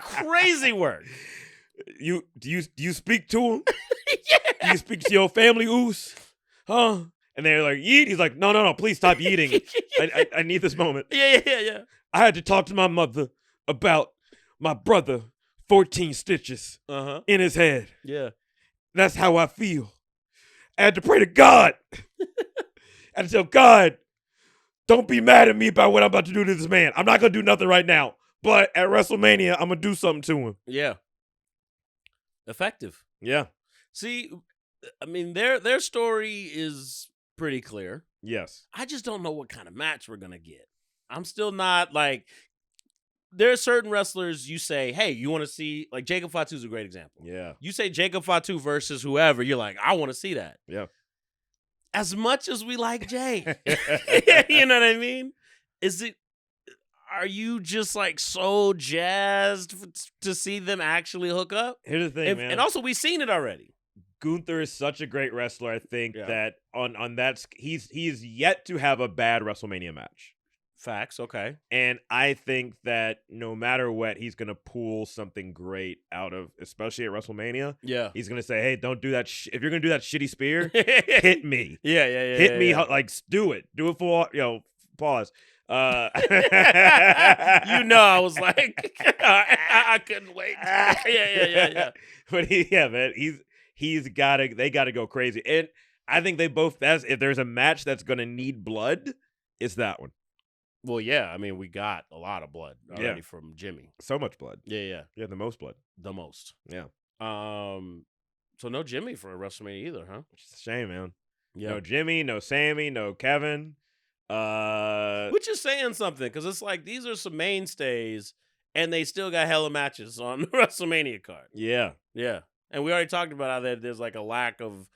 Crazy work. Do you speak to him? Yeah. Do you speak to your family, Us? Huh? And they're like, yeet. He's like, no, please stop eating. I need this moment. Yeah. I had to talk to my mother about my brother, 14 stitches in his head. Yeah. That's how I feel. I had to pray to God. I had to tell God, don't be mad at me about what I'm about to do to this man. I'm not going to do nothing right now. But at WrestleMania, I'm going to do something to him. Yeah. Effective. Yeah. See, I mean, their story is pretty clear. Yes. I just don't know what kind of match we're going to get. I'm still not like, there are certain wrestlers you say, hey, you want to see, like Jacob Fatu is a great example. Yeah. You say Jacob Fatu versus whoever, you're like, I want to see that. Yeah. As much as we like Jay. You know what I mean? Are you just like so jazzed to see them actually hook up? Here's the thing, man. And also, we've seen it already. Gunther is such a great wrestler, I think, that on that, he's yet to have a bad WrestleMania match. Facts, okay. And I think that no matter what, he's going to pull something great out of, especially at WrestleMania. Yeah. He's going to say, hey, don't do that. If you're going to do that shitty spear, hit me. Yeah. Hit me. Like, do it. Do it for, pause. I was like, I couldn't wait. Yeah. But man, they got to go crazy. And I think they both, if there's a match that's going to need blood, it's that one. Well, yeah. I mean, we got a lot of blood already from Jimmy. So much blood. Yeah. Yeah, the most blood. The most. Yeah. So no Jimmy for WrestleMania either, huh? Which is a shame, man. Yeah. No Jimmy, no Sammy, no Kevin. Which is saying something, because it's like these are some mainstays, and they still got hella matches on the WrestleMania card. Yeah. Yeah. And we already talked about how there's like a lack of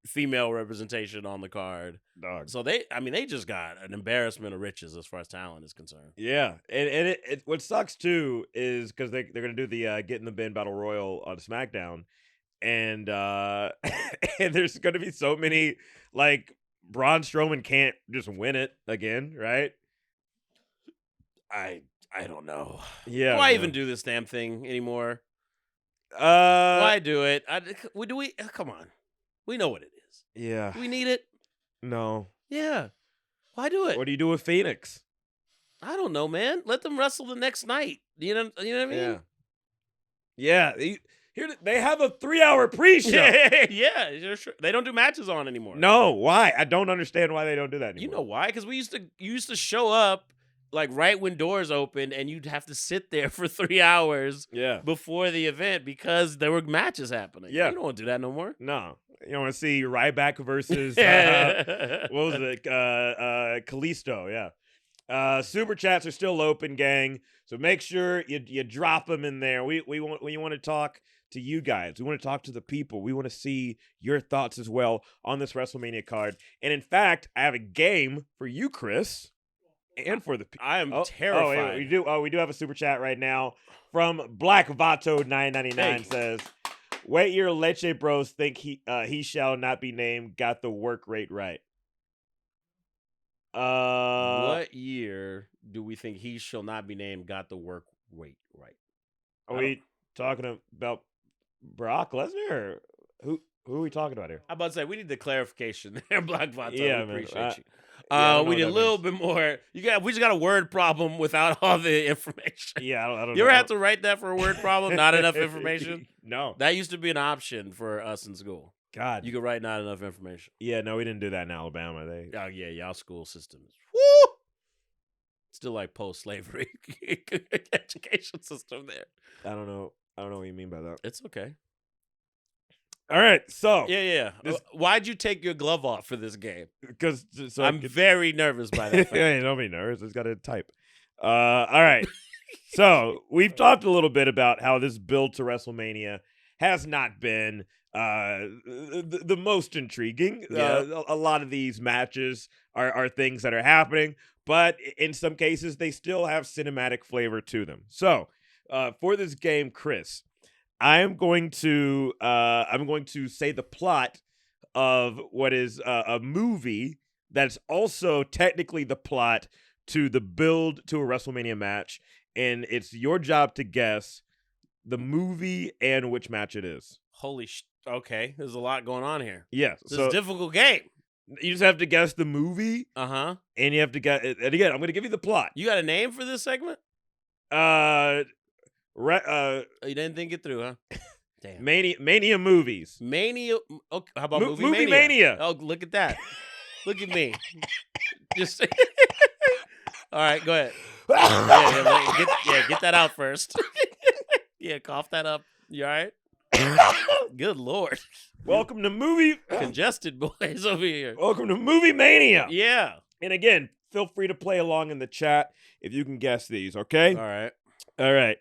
female representation on the card. Dog. So they just got an embarrassment of riches as far as talent is concerned. Yeah. And it what sucks too is because they're gonna do the Get in the Bin Battle Royal on SmackDown, and and there's gonna be so many, like, Braun Strowman can't just win it again, right? I don't know. Yeah. Why man. even do this damn thing anymore? Why do it? Come on. We know what it is. Yeah. Do we need it? No. Yeah. Why do it? What do you do with Phoenix? I don't know, man. Let them wrestle the next night. You know what I mean? Yeah. They have a 3-hour pre-show. Yeah, sure. They don't do matches on anymore. No, why? I don't understand why they don't do that anymore. You know why? Because you used to show up like right when doors opened, and you'd have to sit there for 3 hours Yeah. before the event because there were matches happening. Yeah. You don't want to do that no more. No. You want to see Ryback versus what was it? Kalisto. Yeah. Super chats are still open, gang. So make sure you drop them in there. We want to talk to you guys. We want to talk to the people. We want to see your thoughts as well on this WrestleMania card. And in fact, I have a game for you, Chris, and for the people. I am Oh, terrified. we do have a super chat right now from Black Vato 999 Thank you. says, "What year Leche Bros think he shall not be named got the work rate right?" What year do we think he shall not be named got the work rate right? Are we talking about Brock Lesnar or who are we talking about here? I'm about to say we need the clarification there, Black Vato. Yeah, we man. appreciate you. I don't know we need a what that little bit more. We just got a word problem without all the information. Yeah, I don't You know. ever had to write that for a word problem? Not enough information? No. That used to be an option for us in school. God. You could write not enough information. Yeah, no, we didn't do that in Alabama. Oh yeah, y'all school systems. Woo! Still like post-slavery education system there. I don't know what you mean by that. It's okay. All right, so Yeah. This- Why'd you take your glove off for this game? because so I'm very nervous by that fact. Hey, don't be nervous. Just got to type. All right. So we've talked a little bit about how this build to WrestleMania has not been the most intriguing. Yeah. A lot of these matches are things that are happening, but in some cases they still have cinematic flavor to them. So for this game, Chris, I'm going to say the plot of what is a movie that's also technically the plot to the build to a WrestleMania match, and it's your job to guess the movie and which match it is. Holy okay, there's a lot going on here. Yes, This is so a difficult game. you just have to guess the movie, Uh-huh. and you have to guess. And again, I'm going to give you the plot. You got a name for this segment? Uh, Oh, you didn't think it through, huh? Damn. Mania movies. Mania. Okay, how about Movie movie Mania. Oh, look at that. Look at me. Just. All right, go ahead. Get that out first. Yeah, cough that up. You all right? Good Lord. Welcome to movie. Congested boys over here. Welcome to Movie Mania. Yeah. And again, feel free to play along in the chat if you can guess these. Okay. All right. All right.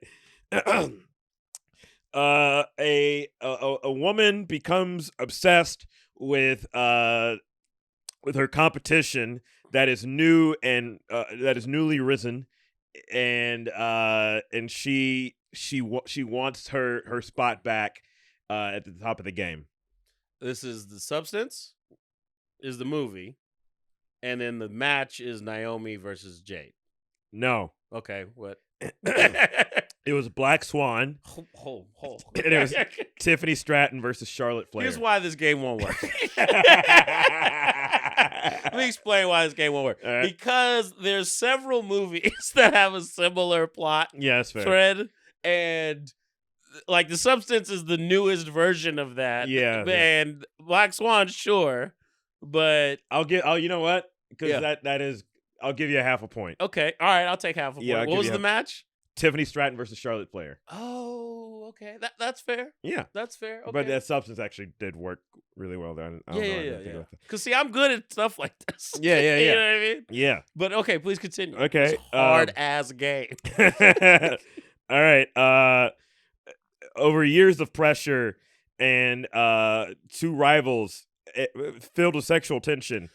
A woman becomes obsessed with her competition that is new and that is newly risen, and she wants her spot back at the top of the game. This is the substance, is the movie, and then the match is Naomi versus Jade. No, Okay, what? it was Black Swan, Hold. and it was Tiffany Stratton versus Charlotte Flair. Here's why this game won't work. Let me explain why this game won't work. All right. Because there's several movies that have a similar plot Yeah, that's fair. thread, and like the substance is the newest version of that. Yeah. And Black Swan, sure, but You know what? Because Yeah. that is. I'll give you a half a point. okay, all right, I'll take half a point. Yeah, I'll What give was you the half- match? Tiffany Stratton versus Charlotte Flair. Oh, okay, that's fair. Yeah. That's fair. Okay. But that substance actually did work really well there. I don't know anything Yeah. about that. Because see, I'm good at stuff like this. Yeah. You know what I mean? Yeah. But okay, please continue. Okay, It's a hard ass game. All right. Over years of pressure and two rivals filled with sexual tension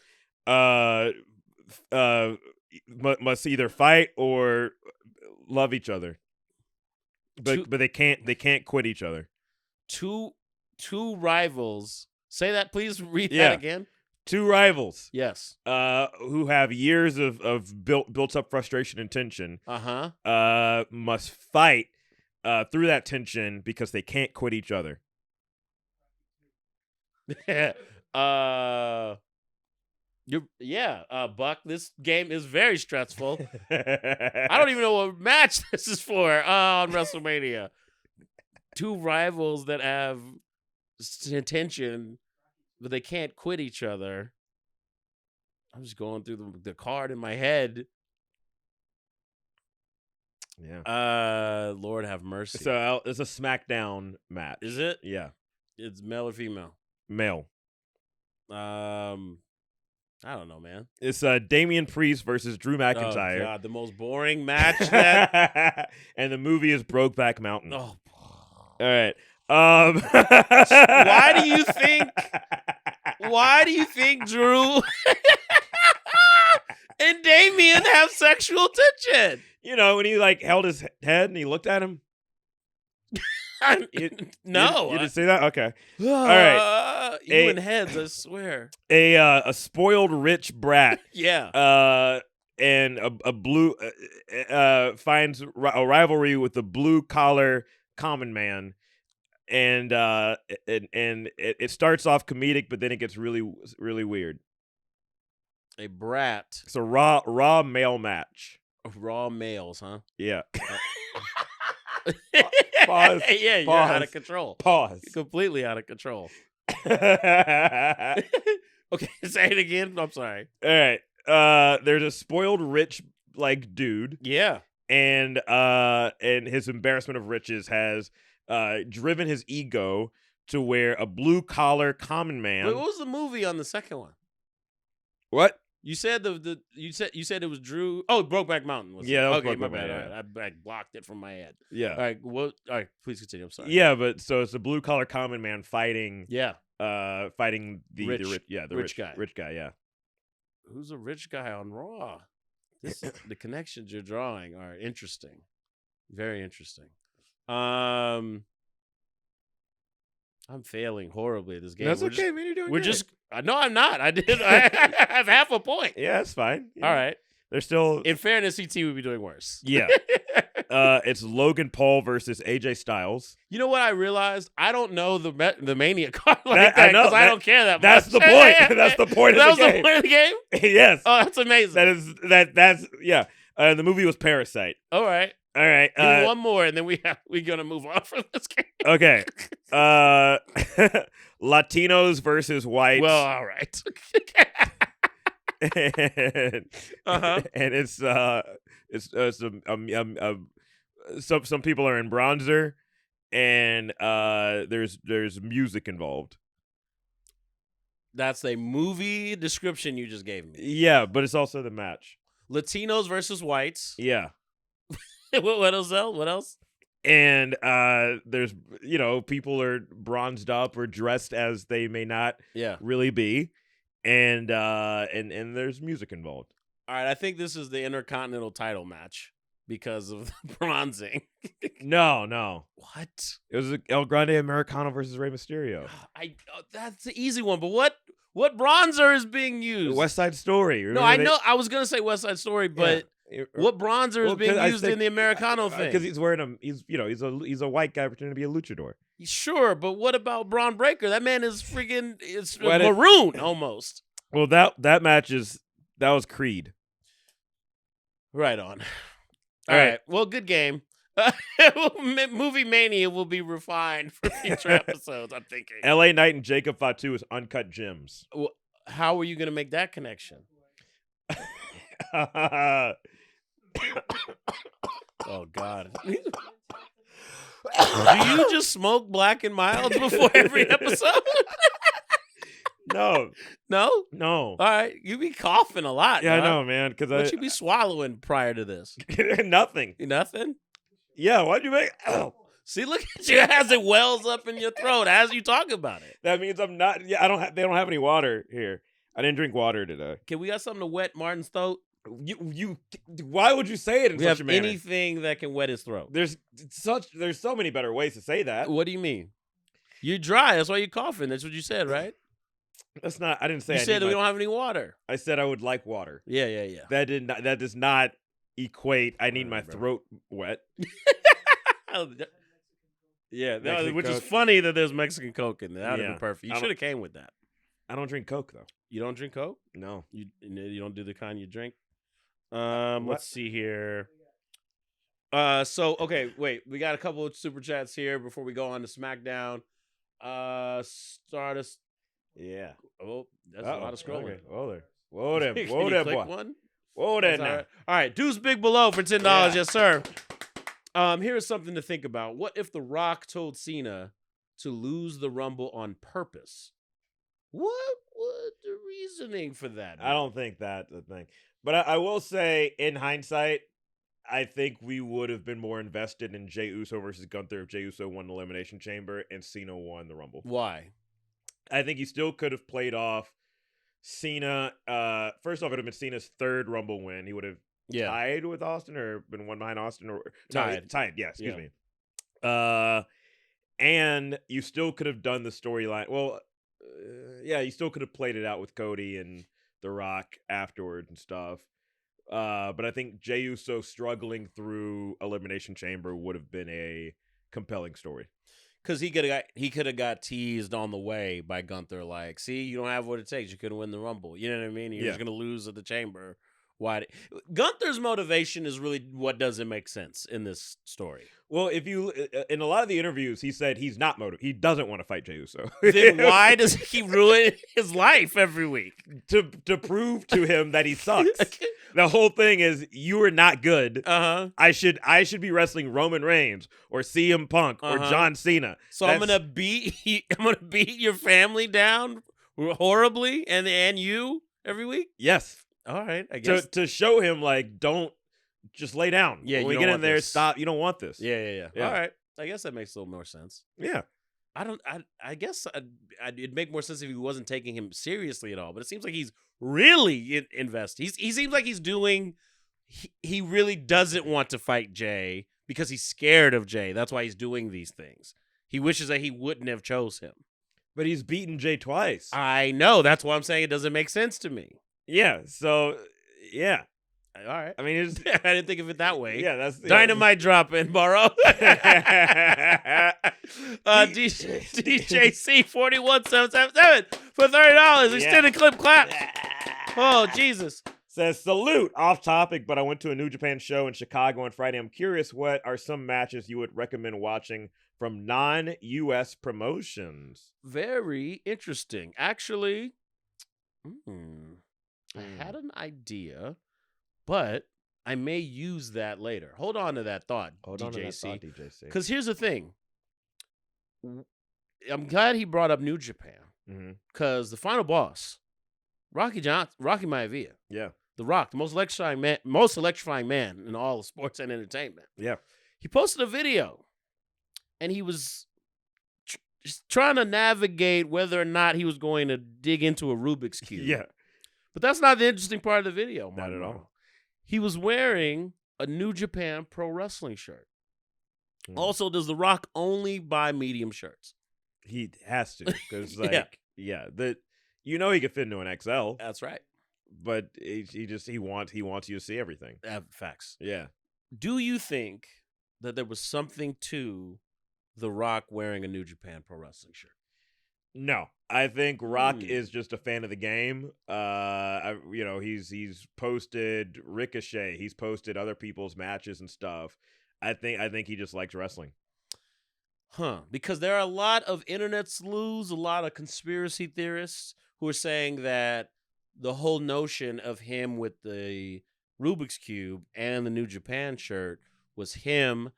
must either fight or love each other. But they can't quit each other. Two rivals. Say that, please. Read Yeah. that again. Two rivals Yes. who have years of built up frustration and tension must fight through that tension because they can't quit each other. Buck. This game is very stressful. I don't even know what match this is for on WrestleMania. Two rivals that have tension, but they can't quit each other. I'm just going through the card in my head. Yeah. Lord have mercy. So it's a SmackDown match. Is it? Yeah. It's male or female? Male. I don't know, man. It's Damian Priest versus Drew Oh McIntyre. God, the most boring match that. And the movie is Brokeback Mountain. Oh. All right. Why do you think? Why do you think Drew and Damien have sexual tension? You know, when he like held his head and he looked at him. No, you didn't see that? Okay. All right. You and heads, I swear. A spoiled rich brat. Yeah. And a blue finds a rivalry with the blue collar common man, and it starts off comedic, but then it gets really weird. A brat. It's a raw male match. Raw males, huh? Yeah. Pause. Yeah, you're out of control. Pause. You're completely out of control. Okay, say it again. I'm sorry. All right. There's a spoiled rich like dude. Yeah. And his embarrassment of riches has driven his ego to where a blue collar common man. Wait, what was the movie on the second one? What? You said you said it was Drew. Oh, Brokeback Mountain. Was Yeah, that was okay. My Brokeback bad. Mountain, All right. I blocked it from my head. Yeah. All right. All right. Please continue. I'm sorry. Yeah, but so it's a blue collar common man fighting. Yeah. Fighting the Rich rich guy. Rich guy. Yeah. Who's a rich guy on Raw? The connections you're drawing are interesting. Very interesting. I'm failing horribly at this game. That's okay, man. You're doing We're great. just. No, I'm not. I have half a point. Yeah, that's fine. All right. They're still. In fairness, CT would be doing worse. Yeah. It's Logan Paul versus AJ Styles. You know what I realized? I don't know the Mania card like That- that I know, because I that- don't care that That's much. the point. That's the point That of was the game. the point of the game? Yes. Oh, that's amazing. That's yeah. The movie was Parasite. All right. All right. Give me one more, and then we're gonna move on from this game. Okay. Latinos versus whites. Well, all right. and, Uh-huh. and it's some people are in bronzer, and there's music involved. That's a movie description you just gave me. Yeah, but it's also the match. Latinos versus whites. Yeah. What else? What else? And there's people are bronzed up or dressed as they may not Yeah. really be, and there's music involved. All right. I think this is the Intercontinental title match because of the bronzing. No. What? It was El Grande Americano versus Rey Mysterio. That's the easy one. But what bronzer is being used? West Side Story. No, I know. I was gonna say West Side Story, but what bronzer is being used in the Americano thing? Because he's wearing he's a white guy pretending to be a luchador. Sure, but what about Braun Breaker? That man is freaking What maroon almost. Well, that match that was Creed. Right on. All right. Well, good game. Movie Mania will be refined for future episodes, I'm thinking. LA Knight and Jacob Fatu is Uncut Gems. Well, how are you going to make that connection? Oh, God. Do you just smoke Black and Milds before every episode? No. No? No. All right. You be coughing a lot. Yeah, huh? I know, man. Because What you be swallowing prior to this? nothing. Nothing? Yeah, why'd you make? Oh. See, look at you as it wells up in your throat as you talk about it. That means I'm not. Yeah, I don't. They don't have any water here. I didn't drink water today. Can we got something to wet Martin's throat? You. Why would you say it in We such have a manner? anything that can wet his throat. There's so many better ways to say that. What do you mean? You're dry. That's why you're coughing. That's what you said, right? That's not. I didn't say. You said that we don't have any water. I said I would like water. Yeah. That does not equate. I need my Bro. throat wet. Yeah, Mexican which is Coke. funny that there's Mexican Coke in there. That would have Yeah. been perfect. You I don't- should have came with that. I don't drink Coke though. You don't drink Coke? No. You don't do the kind you drink? What? Let's see here. Okay, wait. We got a couple of super chats here before we go on to SmackDown. Start us. Yeah. Oh, that's a lot of scrolling. Okay. Whoa there. Whoa there. Can Whoa you there, click boy. one? Whoa there That's now. all right, Deuce Big Below for $10. Yeah. Yes, sir. Here's something to think about. What if The Rock told Cena to lose the Rumble on purpose? What what the reasoning for that? I don't think that's the thing. But I will say, in hindsight, I think we would have been more invested in Jey Uso versus Gunther if Jey Uso won the Elimination Chamber and Cena won the Rumble. Why? I think he still could have played off Cena. First off, it would have been Cena's third Rumble win. He would have tied with Austin or been one behind Austin or Tied. Tied. Yeah, excuse me. And you still could have done the storyline. Well, yeah, you still could have played it out with Cody and The Rock afterwards and stuff. But I think Jey Uso struggling through Elimination Chamber would have been a compelling story. Because he could have got teased on the way by Gunther, like, see, you don't have what it takes. You couldn't win the Rumble. You know what I mean? You're just gonna lose at the Chamber. Why? Gunther's motivation is really what doesn't make sense in this story. Well, if you in a lot of the interviews, he said he's not motivated. He doesn't want to fight Jey Uso. Then why does he ruin his life every week? To prove to him that he sucks. The whole thing is you are not good. I should be wrestling Roman Reigns or CM Punk or John Cena. So I'm gonna beat your family down horribly and you every week. Yes. All right. I guess To show him like don't just lay down. Yeah, when we get in there, stop. You don't want this. Yeah. All right. I guess that makes a little more sense. Yeah. I guess it'd make more sense if he wasn't taking him seriously at all. But it seems like he's really invested. He seems like he's doing. He really doesn't want to fight Jay because he's scared of Jay. That's why he's doing these things. He wishes that he wouldn't have chose him. But he's beaten Jay twice. I know. That's why I'm saying it doesn't make sense to me. Yeah. So yeah. All right. I mean, it's, I didn't think of it that way. Yeah, that's Dynamite drop in, Burrow. DJC 41777 for $30. Extended clip clap. Oh, Jesus. Says, salute, off topic, but I went to a New Japan show in Chicago on Friday. I'm curious, what are some matches you would recommend watching from non-U.S. promotions? Very interesting. Actually, I had an idea, but I may use that later. Hold on to that thought, DJC. Because here's the thing. I'm glad he brought up New Japan. Because the final boss, Rocky Maivia. Yeah. The Rock, the most electrifying man in all of sports and entertainment. Yeah. He posted a video, and he was just trying to navigate whether or not he was going to dig into a Rubik's Cube. Yeah. But that's not the interesting part of the video. Not at all. He was wearing a New Japan Pro Wrestling shirt. Also, does The Rock only buy medium shirts? He has to, because he could fit into an XL. That's right. But he wants you to see everything. Facts. Yeah. Do you think that there was something to The Rock wearing a New Japan Pro Wrestling shirt? No, I think Rock is just a fan of the game. He's posted Ricochet. He's posted other people's matches and stuff. I think he just likes wrestling. Because there are a lot of internet sleuths, a lot of conspiracy theorists who are saying that the whole notion of him with the Rubik's Cube and the New Japan shirt was him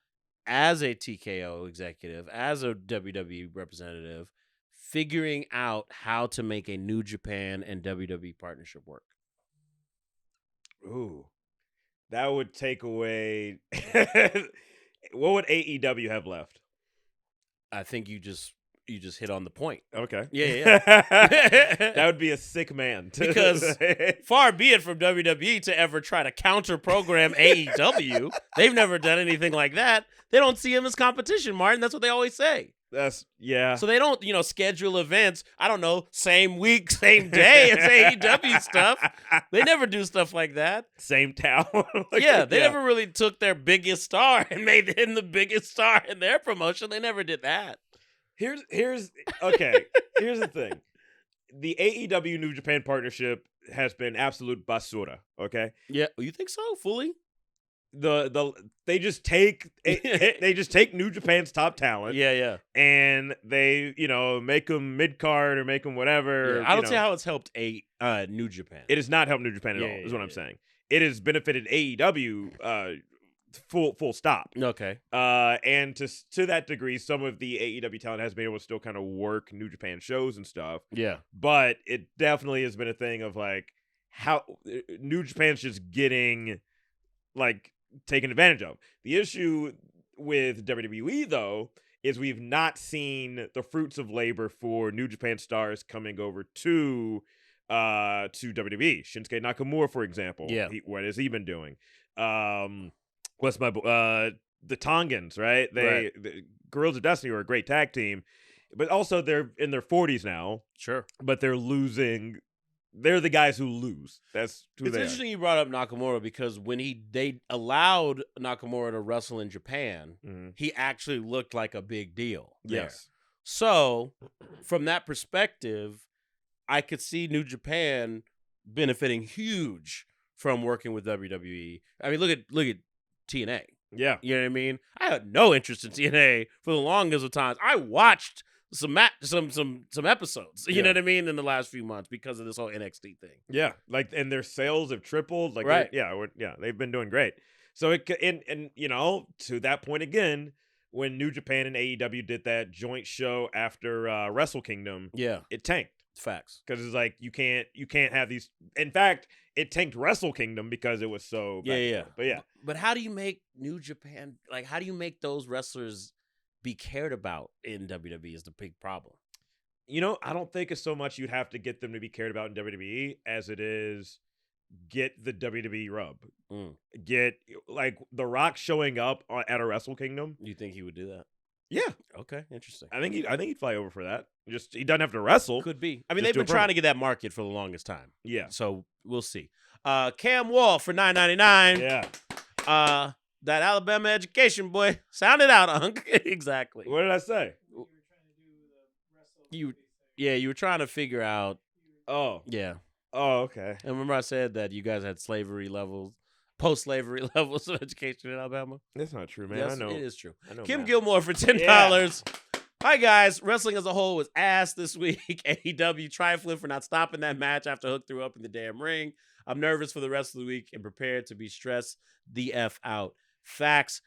as a TKO executive, as a WWE representative, figuring out how to make a New Japan and WWE partnership work. Ooh, that would take away. What would AEW have left? I think you just hit on the point. Okay. Yeah. That would be a sick man. Because far be it from WWE to ever try to counter-program AEW. They've never done anything like that. They don't see him as competition, Martin. That's what they always say. Yeah. So they don't, schedule events, I don't know, same week, same day as AEW stuff. They never do stuff like that. Same town. They never really took their biggest star and made him the biggest star in their promotion. They never did that. Here's the thing. The AEW New Japan partnership has been absolute basura, okay? Yeah, you think so? Fully? They just take New Japan's top talent. Yeah. And they, make them mid-card or make them whatever. Yeah, I don't see how it's helped New Japan. It has not helped New Japan at all, is what I'm saying. It has benefited AEW full stop. Okay. And to that degree, some of the AEW talent has been able to still kind of work New Japan shows and stuff. Yeah. But it definitely has been a thing of like how New Japan's just getting like taken advantage of. The issue with WWE though is we've not seen the fruits of labor for New Japan stars coming over to WWE. Shinsuke Nakamura, for example. Yeah. What has he been doing? What's my the Tongans, right? The Guerrillas of Destiny are a great tag team, but also they're in their 40s now. Sure. But they're losing. They're the guys who lose. That's who It's they are. interesting you brought up Nakamura because when they allowed Nakamura to wrestle in Japan, Mhm. he actually looked like a big deal. There. Yes. So, from that perspective, I could see New Japan benefiting huge from working with WWE. I mean, look at TNA. Yeah. You know what I mean? I had no interest in TNA for the longest of times. I watched some episodes, you know what I mean, in the last few months because of this whole NXT thing. Yeah. Like, and their sales have tripled. Like, Right. They've been doing great. So and you know, to that point again, when New Japan and AEW did that joint show after Wrestle Kingdom, Yeah, it tanked. facts. Because it's like you can't have these. In fact, it tanked Wrestle Kingdom because it was so back and Yeah. forth. But yeah, But how do you make New Japan, like, how do you make those wrestlers be cared about in WWE is the big problem. you know, I don't think it's so much you'd have to get them to be cared about in WWE as it is get the WWE rub. Mm. Get like The Rock showing up at a Wrestle Kingdom. You think he would do that? Yeah, Okay, interesting. I think he'd fly over for that. Just he doesn't have to wrestle. Could be. I mean, Just they've do been it trying to get that market for the longest time. Yeah, So we'll see. Cam Wall for $9.99. yeah. That Alabama education boy. Sound it out, Unc. Exactly. What did I say? You were trying to do the wrestle. You were trying to figure out. Oh, Yeah. oh, okay. And remember I said that you guys had slavery levels, post-slavery levels of education in Alabama? That's not true, man. Yes, I know. it is true. I know. Kim math. Gilmore for $10. Hi, guys. Wrestling as a whole was ass this week. AEW trifling for not stopping that match after Hook threw up in the damn ring. I'm nervous for the rest of the week and prepared to be stressed the F out. Facts.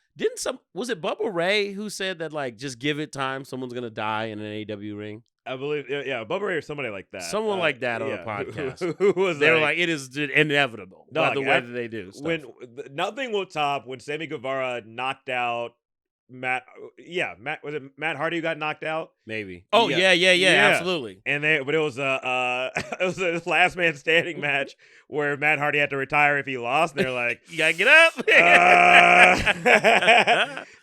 Was it Bubba Ray who said that, like, just give it time, someone's going to die in an AEW ring? I believe, yeah, Bubba Ray or somebody like that. Someone like that on a yeah. podcast. Who was They were like, it is inevitable by Dog, the way that they do stuff. when nothing will top when Sammy Guevara knocked out Matt. Was it Matt Hardy who got knocked out? Maybe. Oh, Yeah. yeah, absolutely. And but it was a last man standing match where Matt Hardy had to retire if he lost. And they're like, You got to get up.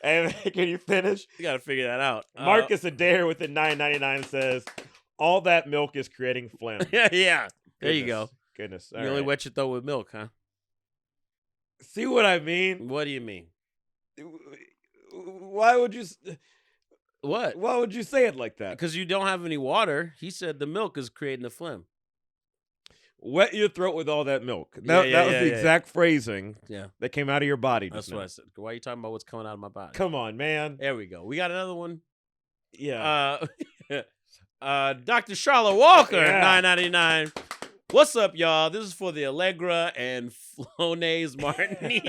and can you finish? You got to figure that out. Marcus Adair with the $9.99 says, all that milk is creating phlegm. Yeah. There you go. Goodness. You only wet your throat with milk, huh? See what I mean? What do you mean? Why would you? What? Why would you say it like that? Because you don't have any water. He said the milk is creating the phlegm. Wet your throat with all that milk. Yeah, That was yeah, the yeah. exact phrasing Yeah. that came out of your body. That's just what now. I said. Why are you talking about what's coming out of my body? Come on, man. There we go. We got another one. Yeah. Dr. Charlotte Walker, Yeah. $9.99. What's up, y'all? This is for the Allegra and Flonase Martinez.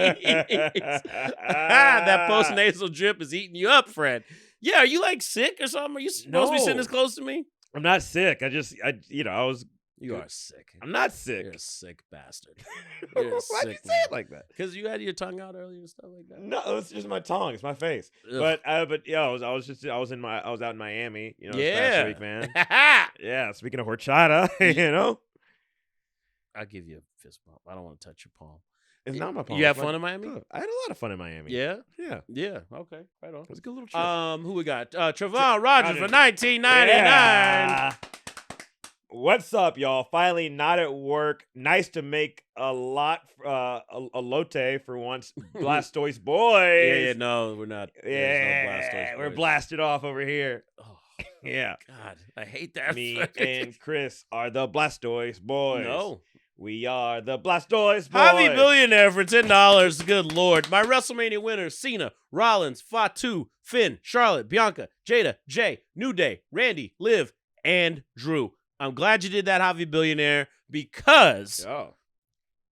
That post-nasal drip is eating you up, Fred. Yeah, are you like sick or something? Are you supposed to be sitting this close to me? I'm not sick. I was. You are sick. I'm not sick. You're a sick bastard. Why'd You're a you sick say it like that? Because you had your tongue out earlier and stuff like that. No, it's just my tongue. It's my face. Ugh. But yeah, I was out in Miami. You know, this Yeah. past week, man. Yeah. Speaking of horchata, you know, I'll give you a fist bump. I don't want to touch your palm. it's not my palm. You have It's my- fun in Miami? I had a lot of fun in Miami. Yeah? Yeah. Yeah. Okay. Right on. It was a good little trip. Who we got? Trevon Rogers for Rogers. $19.99. Yeah. What's up, y'all? Finally, not at work. Nice to make a lotte for once. Blastoise boys. Yeah, no, we're not. Yeah, There's no Blastoise we're boys. blasted off over here. Oh, Yeah. God, I hate that. Me and Chris are the Blastoise boys. No. We are the Blastoise boys. Javi Billionaire for $10. Good Lord. My WrestleMania winners: Cena, Rollins, Fatu, Finn, Charlotte, Bianca, Jada, Jay, New Day, Randy, Liv, and Drew. I'm glad you did that, Javi Billionaire, because Oh.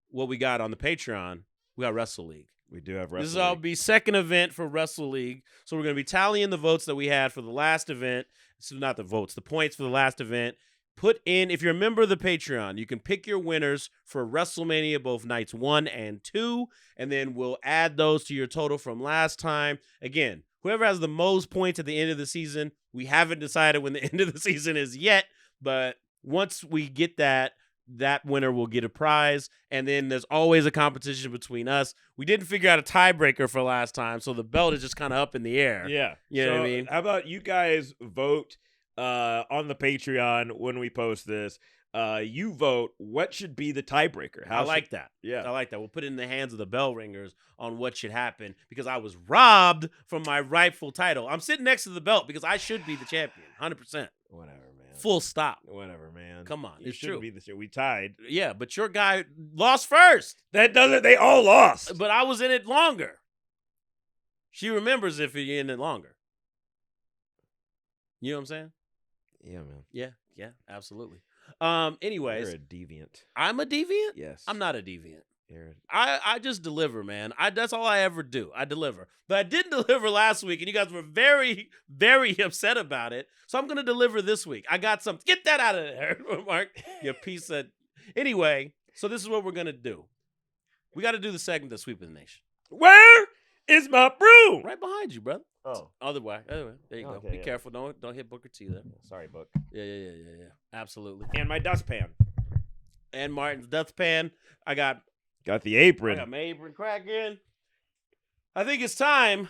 what we got on the Patreon, we got Wrestle League. We do have This is Wrestle our League. be second event for Wrestle League. So we're going to be tallying the votes that we had for the last event. So not the votes, the points for the last event. Put in, if you're a member of the Patreon, you can pick your winners for WrestleMania, both nights 1 and 2, and then we'll add those to your total from last time. Again, whoever has the most points at the end of the season, we haven't decided when the end of the season is yet, but once we get that winner will get a prize, and then there's always a competition between us. We didn't figure out a tiebreaker for last time, so the belt is just kind of up in the air. Yeah. You know what I mean? How about you guys vote on the Patreon when we post this? You vote what should be the tiebreaker. I like that. Yeah. I like that. We'll put it in the hands of the bell ringers on what should happen because I was robbed from my rightful title. I'm sitting next to the belt because I should be the champion, 100%. Whatever, man. Full stop. Whatever, man. Come on, You it's shouldn't true. be the we tied. Yeah, but your guy lost first. That doesn't. They all lost. But I was in it longer. She remembers if you're in it longer. You know what I'm saying? Yeah, man. Yeah, absolutely. Anyways, You're a deviant. I'm a deviant? Yes. I'm not a deviant. You're I just deliver, man. That's all I ever do. I deliver. But I didn't deliver last week, and you guys were very, very upset about it. So I'm going to deliver this week. I got something. Get that out of there, Mark. You piece of... Anyway, so this is what we're going to do. We got to do the segment, The Sweep of the Nation. Where is my broom? Right behind you, brother. Oh. Other way. There you go. Okay, Be yeah. careful. Don't hit Booker T there. Sorry, book. Yeah. Absolutely. And my dustpan. And Martin's dustpan. I got Got the apron. my apron cracking. I think it's time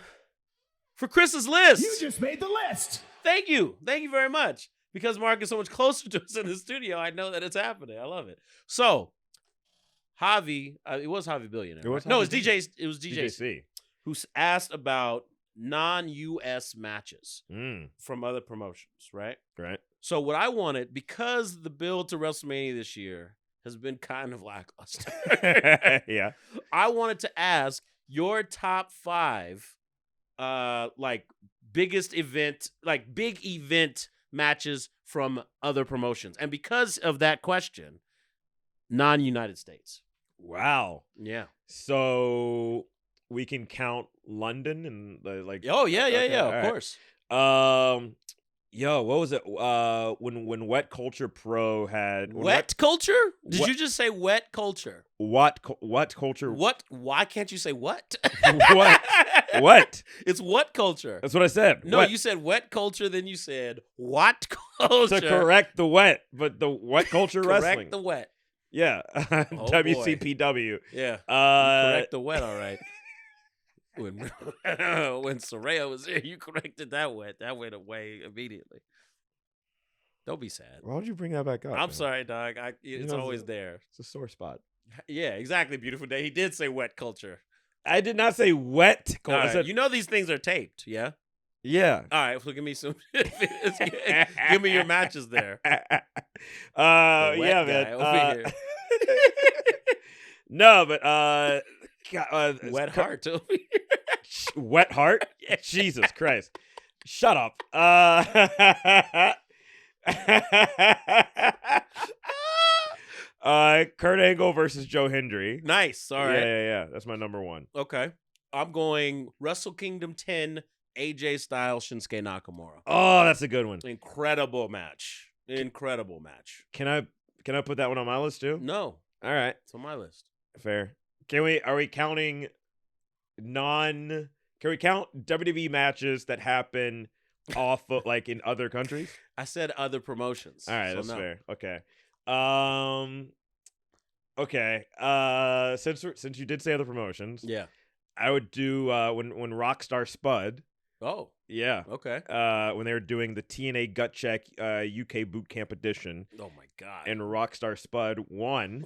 for Chris's list. You just made the list. Thank you. Thank you very much. Because Mark is so much closer to us in the studio, I know that it's happening. I love it. So, Javi, it was Javi Billionaire. It was right? No, Javi it was DJ DJC. who asked about non-US matches Mm, from other promotions, right? right. So what I wanted, because the build to WrestleMania this year has been kind of lackluster, Yeah. I wanted to ask your top 5 like biggest event, like big event matches from other promotions. And because of that question, non-United States. Wow. Yeah. So we can count London and like. Oh, yeah, Okay, all of right. course. Yo, what was it? When Wet Culture Pro had Wet culture? Did What- you just say wet culture? what culture? What? Why can't you say what? What? What? It's what culture? That's what I said. No, What? you said wet culture, then you said what culture? to correct the wet, but the Wet Culture Correct Wrestling. the wet. Yeah, boy. WCPW. Yeah. Uh, Correct the wet, all right. When Soraya was here, you corrected that wet. That went away immediately. Don't be sad. why would you bring that back up? I'm man? sorry, dog. It's know, always there. It's a sore spot. Yeah, exactly. Beautiful day. He did say wet culture. I did not say wet All culture. I right. said, You know these things are taped, yeah? yeah. All right, so give me some. Give me your matches there. Yeah, The wet man. guy over here. No, but Wet heart over here. Wet heart. Yeah. Jesus Christ! Shut up. Kurt Angle versus Joe Hendry. Nice. All right. Yeah. That's my number one. Okay. I'm going Wrestle Kingdom 10, AJ Styles, Shinsuke Nakamura. Oh, that's a good one. Incredible match. Incredible match. Can I put that one on my list too? No, All right, it's on my list. fair. Are we counting can we count WWE matches that happen off of like in other countries? I said other promotions. All right, so that's no. fair. Okay. Okay. Since you did say other promotions, Yeah. I would do when Rockstar Spud. Oh, Yeah. okay. When they were doing the TNA Gut Check UK Boot Camp Edition, Oh my God. and Rockstar Spud won,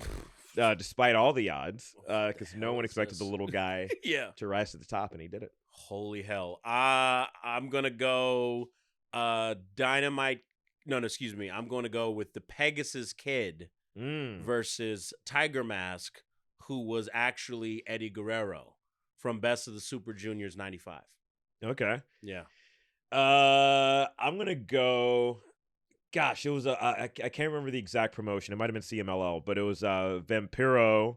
despite all the odds, because no hell one is expected this? the little guy Yeah. to rise to the top, and he did it. Holy hell. I'm gonna go Dynamite. No, excuse me. I'm going to go with the Pegasus Kid versus Tiger Mask, who was actually Eddie Guerrero from Best of the Super Juniors '95. Okay. Yeah. I'm gonna go. Gosh, it was I can't remember the exact promotion. It might have been CMLL, but it was Vampiro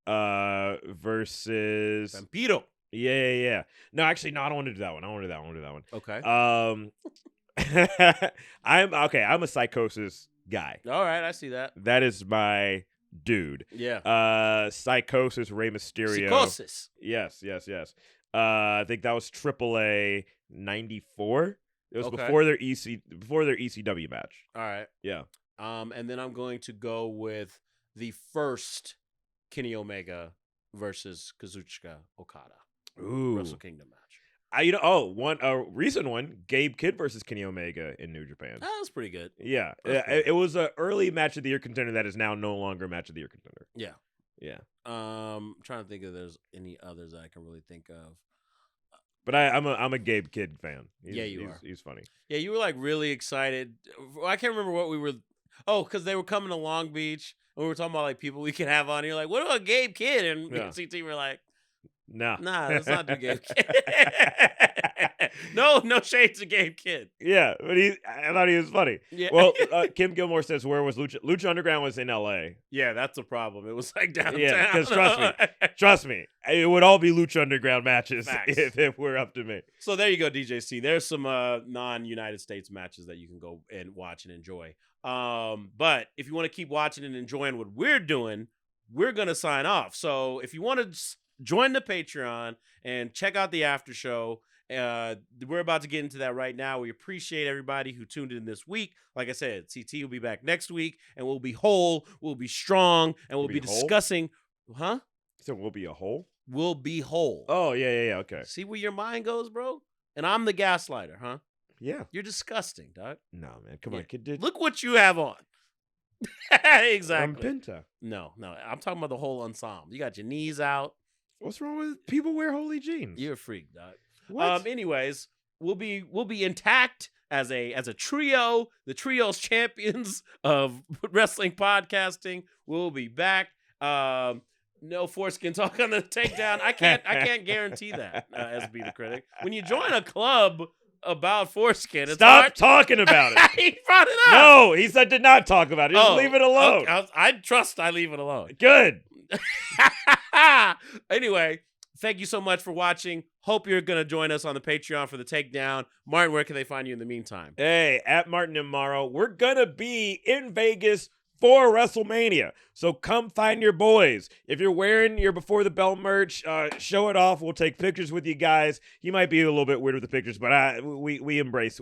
versus Vampiro. yeah. No, actually, no. I don't want to do that one. I want to do that one. Okay. I'm a Psychosis guy. All right, I see that. That is my dude. Yeah. Psychosis, Rey Mysterio. Psychosis. Yes. I think that was AAA '94. It was Okay. before their ECW match. All right. Yeah. And then I'm going to go with the first Kenny Omega versus Kazuchika Okada Ooh. Wrestle Kingdom match. A recent one, Gabe Kidd versus Kenny Omega in New Japan. That was pretty good. Yeah. That's pretty It was an early match of the year contender that is now no longer match of the year contender. Yeah. Yeah. I'm trying to think if there's any others that I can really think of. But I'm a Gabe Kidd fan. Yeah, you are. He's funny. Yeah, you were like really excited. I can't remember what we were. Oh, because they were coming to Long Beach and we were talking about like people we could have on. You're like, what about Gabe Kidd? And me and CT were like, nah, let's not do Gabe Kidd. No shade to Gabe Kidd. Yeah, but I thought he was funny. Yeah. Well, Kim Gilmore says, where was Lucha? Lucha Underground was in L.A. Yeah, that's a problem. It was like downtown. Yeah, because trust me, it would all be Lucha Underground matches if it were up to me. So there you go, DJC. There's some non-United States matches that you can go and watch and enjoy. But if you want to keep watching and enjoying what we're doing, we're going to sign off. So if you want to join the Patreon and check out the after show, we're about to get into that right now. We appreciate everybody who tuned in this week. Like I said, CT will be back next week, and we'll be whole, we'll be strong, and we'll be discussing. Huh? So we'll be a whole? We'll be whole. Oh, yeah, okay. See where your mind goes, bro? And I'm the gaslighter, huh? Yeah. You're disgusting, dog. No, man. Come on, kid. Look what you have on. Exactly. I'm Penta. No. I'm talking about the whole ensemble. You got your knees out. What's wrong with people wear holy jeans? You're a freak, dog. What? Anyways, we'll be intact as a trio, the trio's champions of wrestling podcasting. We'll be back. No foreskin talk on the takedown. I can't guarantee that. SB the critic. When you join a club about foreskin, it's Stop hard. talking about it. He brought it up. No, he said did not talk about it. Just leave it alone. Okay. I leave it alone. Good. Anyway, thank you so much for watching. Hope you're going to join us on the Patreon for the takedown. Martin, where can they find you in the meantime? Hey, at Martin and Morrow, we're going to be in Vegas for WrestleMania. So come find your boys. If you're wearing your Before the Bell merch, show it off. We'll take pictures with you guys. You might be a little bit weird with the pictures, but we embrace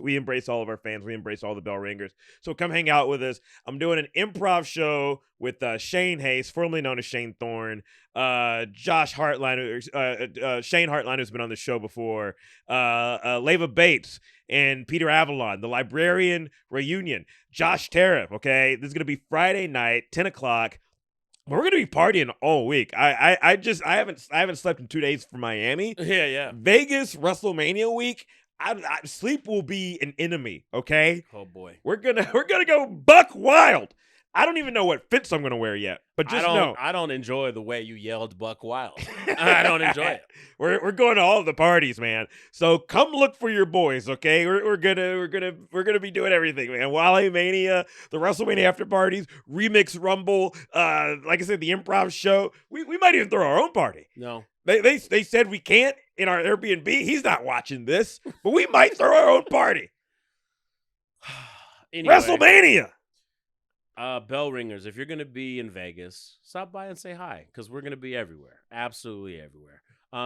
all of our fans. We embrace all the bell ringers. So come hang out with us. I'm doing an improv show with Shane Hayes, formerly known as Shane Thorne, Josh Hartline, Shane Hartline, who's been on the show before, Leva Bates, and Peter Avalon, the Librarian Reunion, Josh Tariff, okay? This is going to be Friday night, 10 o'clock. We're going to be partying all week. I haven't slept in 2 days from Miami. Yeah. Vegas, WrestleMania week. Sleep will be an enemy, okay? Oh, boy. We're gonna go buck wild. I don't even know what fits I'm gonna wear yet, but just know I don't enjoy the way you yelled "Buck Wild." I don't enjoy it. We're going to all the parties, man. So come look for your boys, okay? We're gonna be doing everything, man. Wale Mania, the WrestleMania after parties, Remix Rumble, like I said, the improv show. We might even throw our own party. No, they said we can't in our Airbnb. He's not watching this, but we might throw our own party. Anyway. WrestleMania. Bell ringers, if you're going to be in Vegas, stop by and say hi, because we're going to be everywhere. Absolutely everywhere.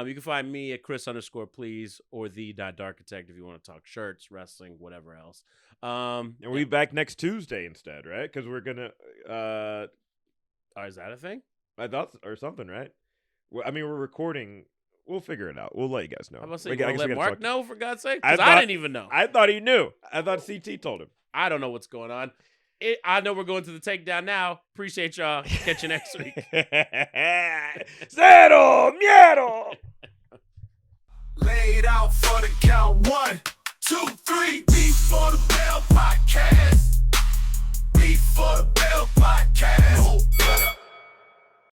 You can find me at Chris_please or the.darkitect if you want to talk shirts, wrestling, whatever else. And we'll be back next Tuesday instead, right? Because we're going to... is that a thing? I thought, or something, right? I mean, we're recording... We'll figure it out. We'll let you guys know. I'm about to say, let Mark know, for God's sake? Because I didn't even know. I thought he knew. I thought CT told him. I don't know what's going on. I know we're going to the takedown now. Appreciate y'all. Catch you next week. Cero miedo. Laid out for the count. 1,